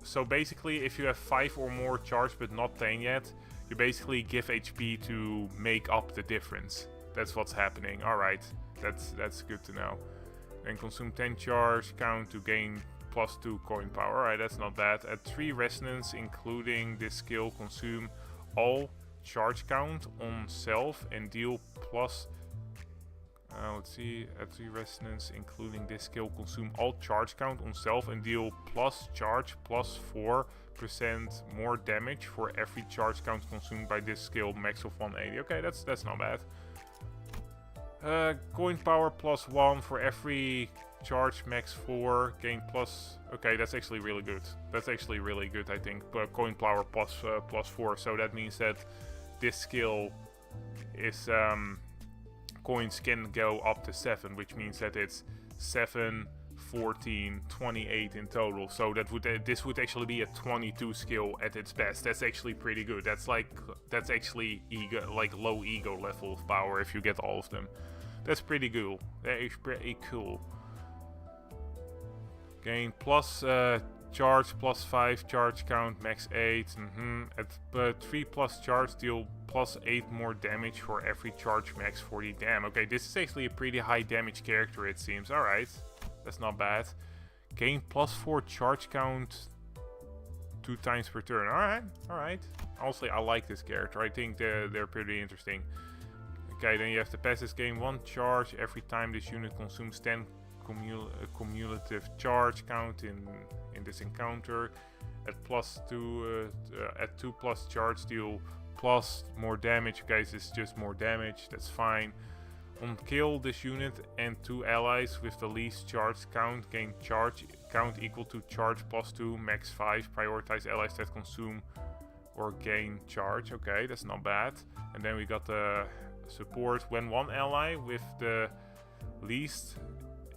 Speaker 1: so basically if you have 5 or more charged but not 10 yet, you basically give HP to make up the difference. That's what's happening. Alright, that's good to know. Then consume 10 charge count to gain +2 coin power. Alright, that's not bad. At 3 resonance, including this skill, consume all charge count on self and deal plus. Let's see. At 3 resonance, including this skill, consume all charge count on self and deal plus charge +4% more damage for every charge count consumed by this skill, max of 180. Okay, that's not bad. Coin power +1 for every charge, max 4, gain plus. Okay, that's actually really good. That's actually really good, I think. But coin power +4, so that means that this skill is coins can go up to 7, which means that it's 7, 14, 28 in total. So that would this would actually be a 22 skill at its best. That's actually pretty good. That's actually ego, like low ego level of power if you get all of them. That's pretty cool. That is pretty cool. Gain plus charge +5 charge count, max 8. At 3+ charge, deal +8 more damage for every charge, max 40. Damn. Okay, this is actually a pretty high damage character, it seems. All right, that's not bad. Gain +4 charge count 2 times per turn. All right. Honestly, I like this character. I think they're pretty interesting. Okay, then you have the passive. Gain 1 charge every time this unit consumes 10 cumulative charge count in this encounter. At +2 at 2+ charge, deal plus more damage. Guys, it's just more damage. That's fine. On kill this unit and 2 allies with the least charge count, gain charge count equal to charge +2, max 5. Prioritize allies that consume or gain charge. Okay, that's not bad. And then we got the support. When one ally with the least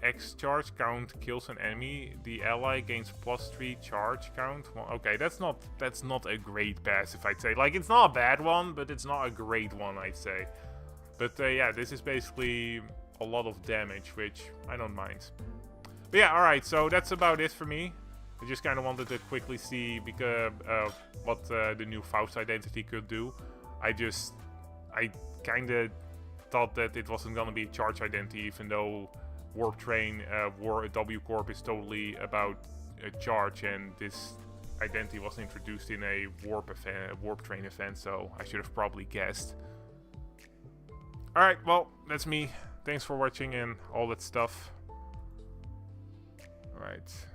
Speaker 1: X charge count kills an enemy, the ally gains +3 charge count. Well, okay, that's not a great passive, I'd say. Like, it's not a bad one, but it's not a great one, I'd say. But yeah, this is basically a lot of damage, which I don't mind. But yeah, alright, so that's about it for me. I just kind of wanted to quickly see because what the new Faust identity could do. I kind of thought that it wasn't gonna be a charge identity, even though Warp Train W Corp is totally about a charge, and this identity was introduced in a Warp Train event, so I should have probably guessed. Alright, well, that's me. Thanks for watching and all that stuff. Alright.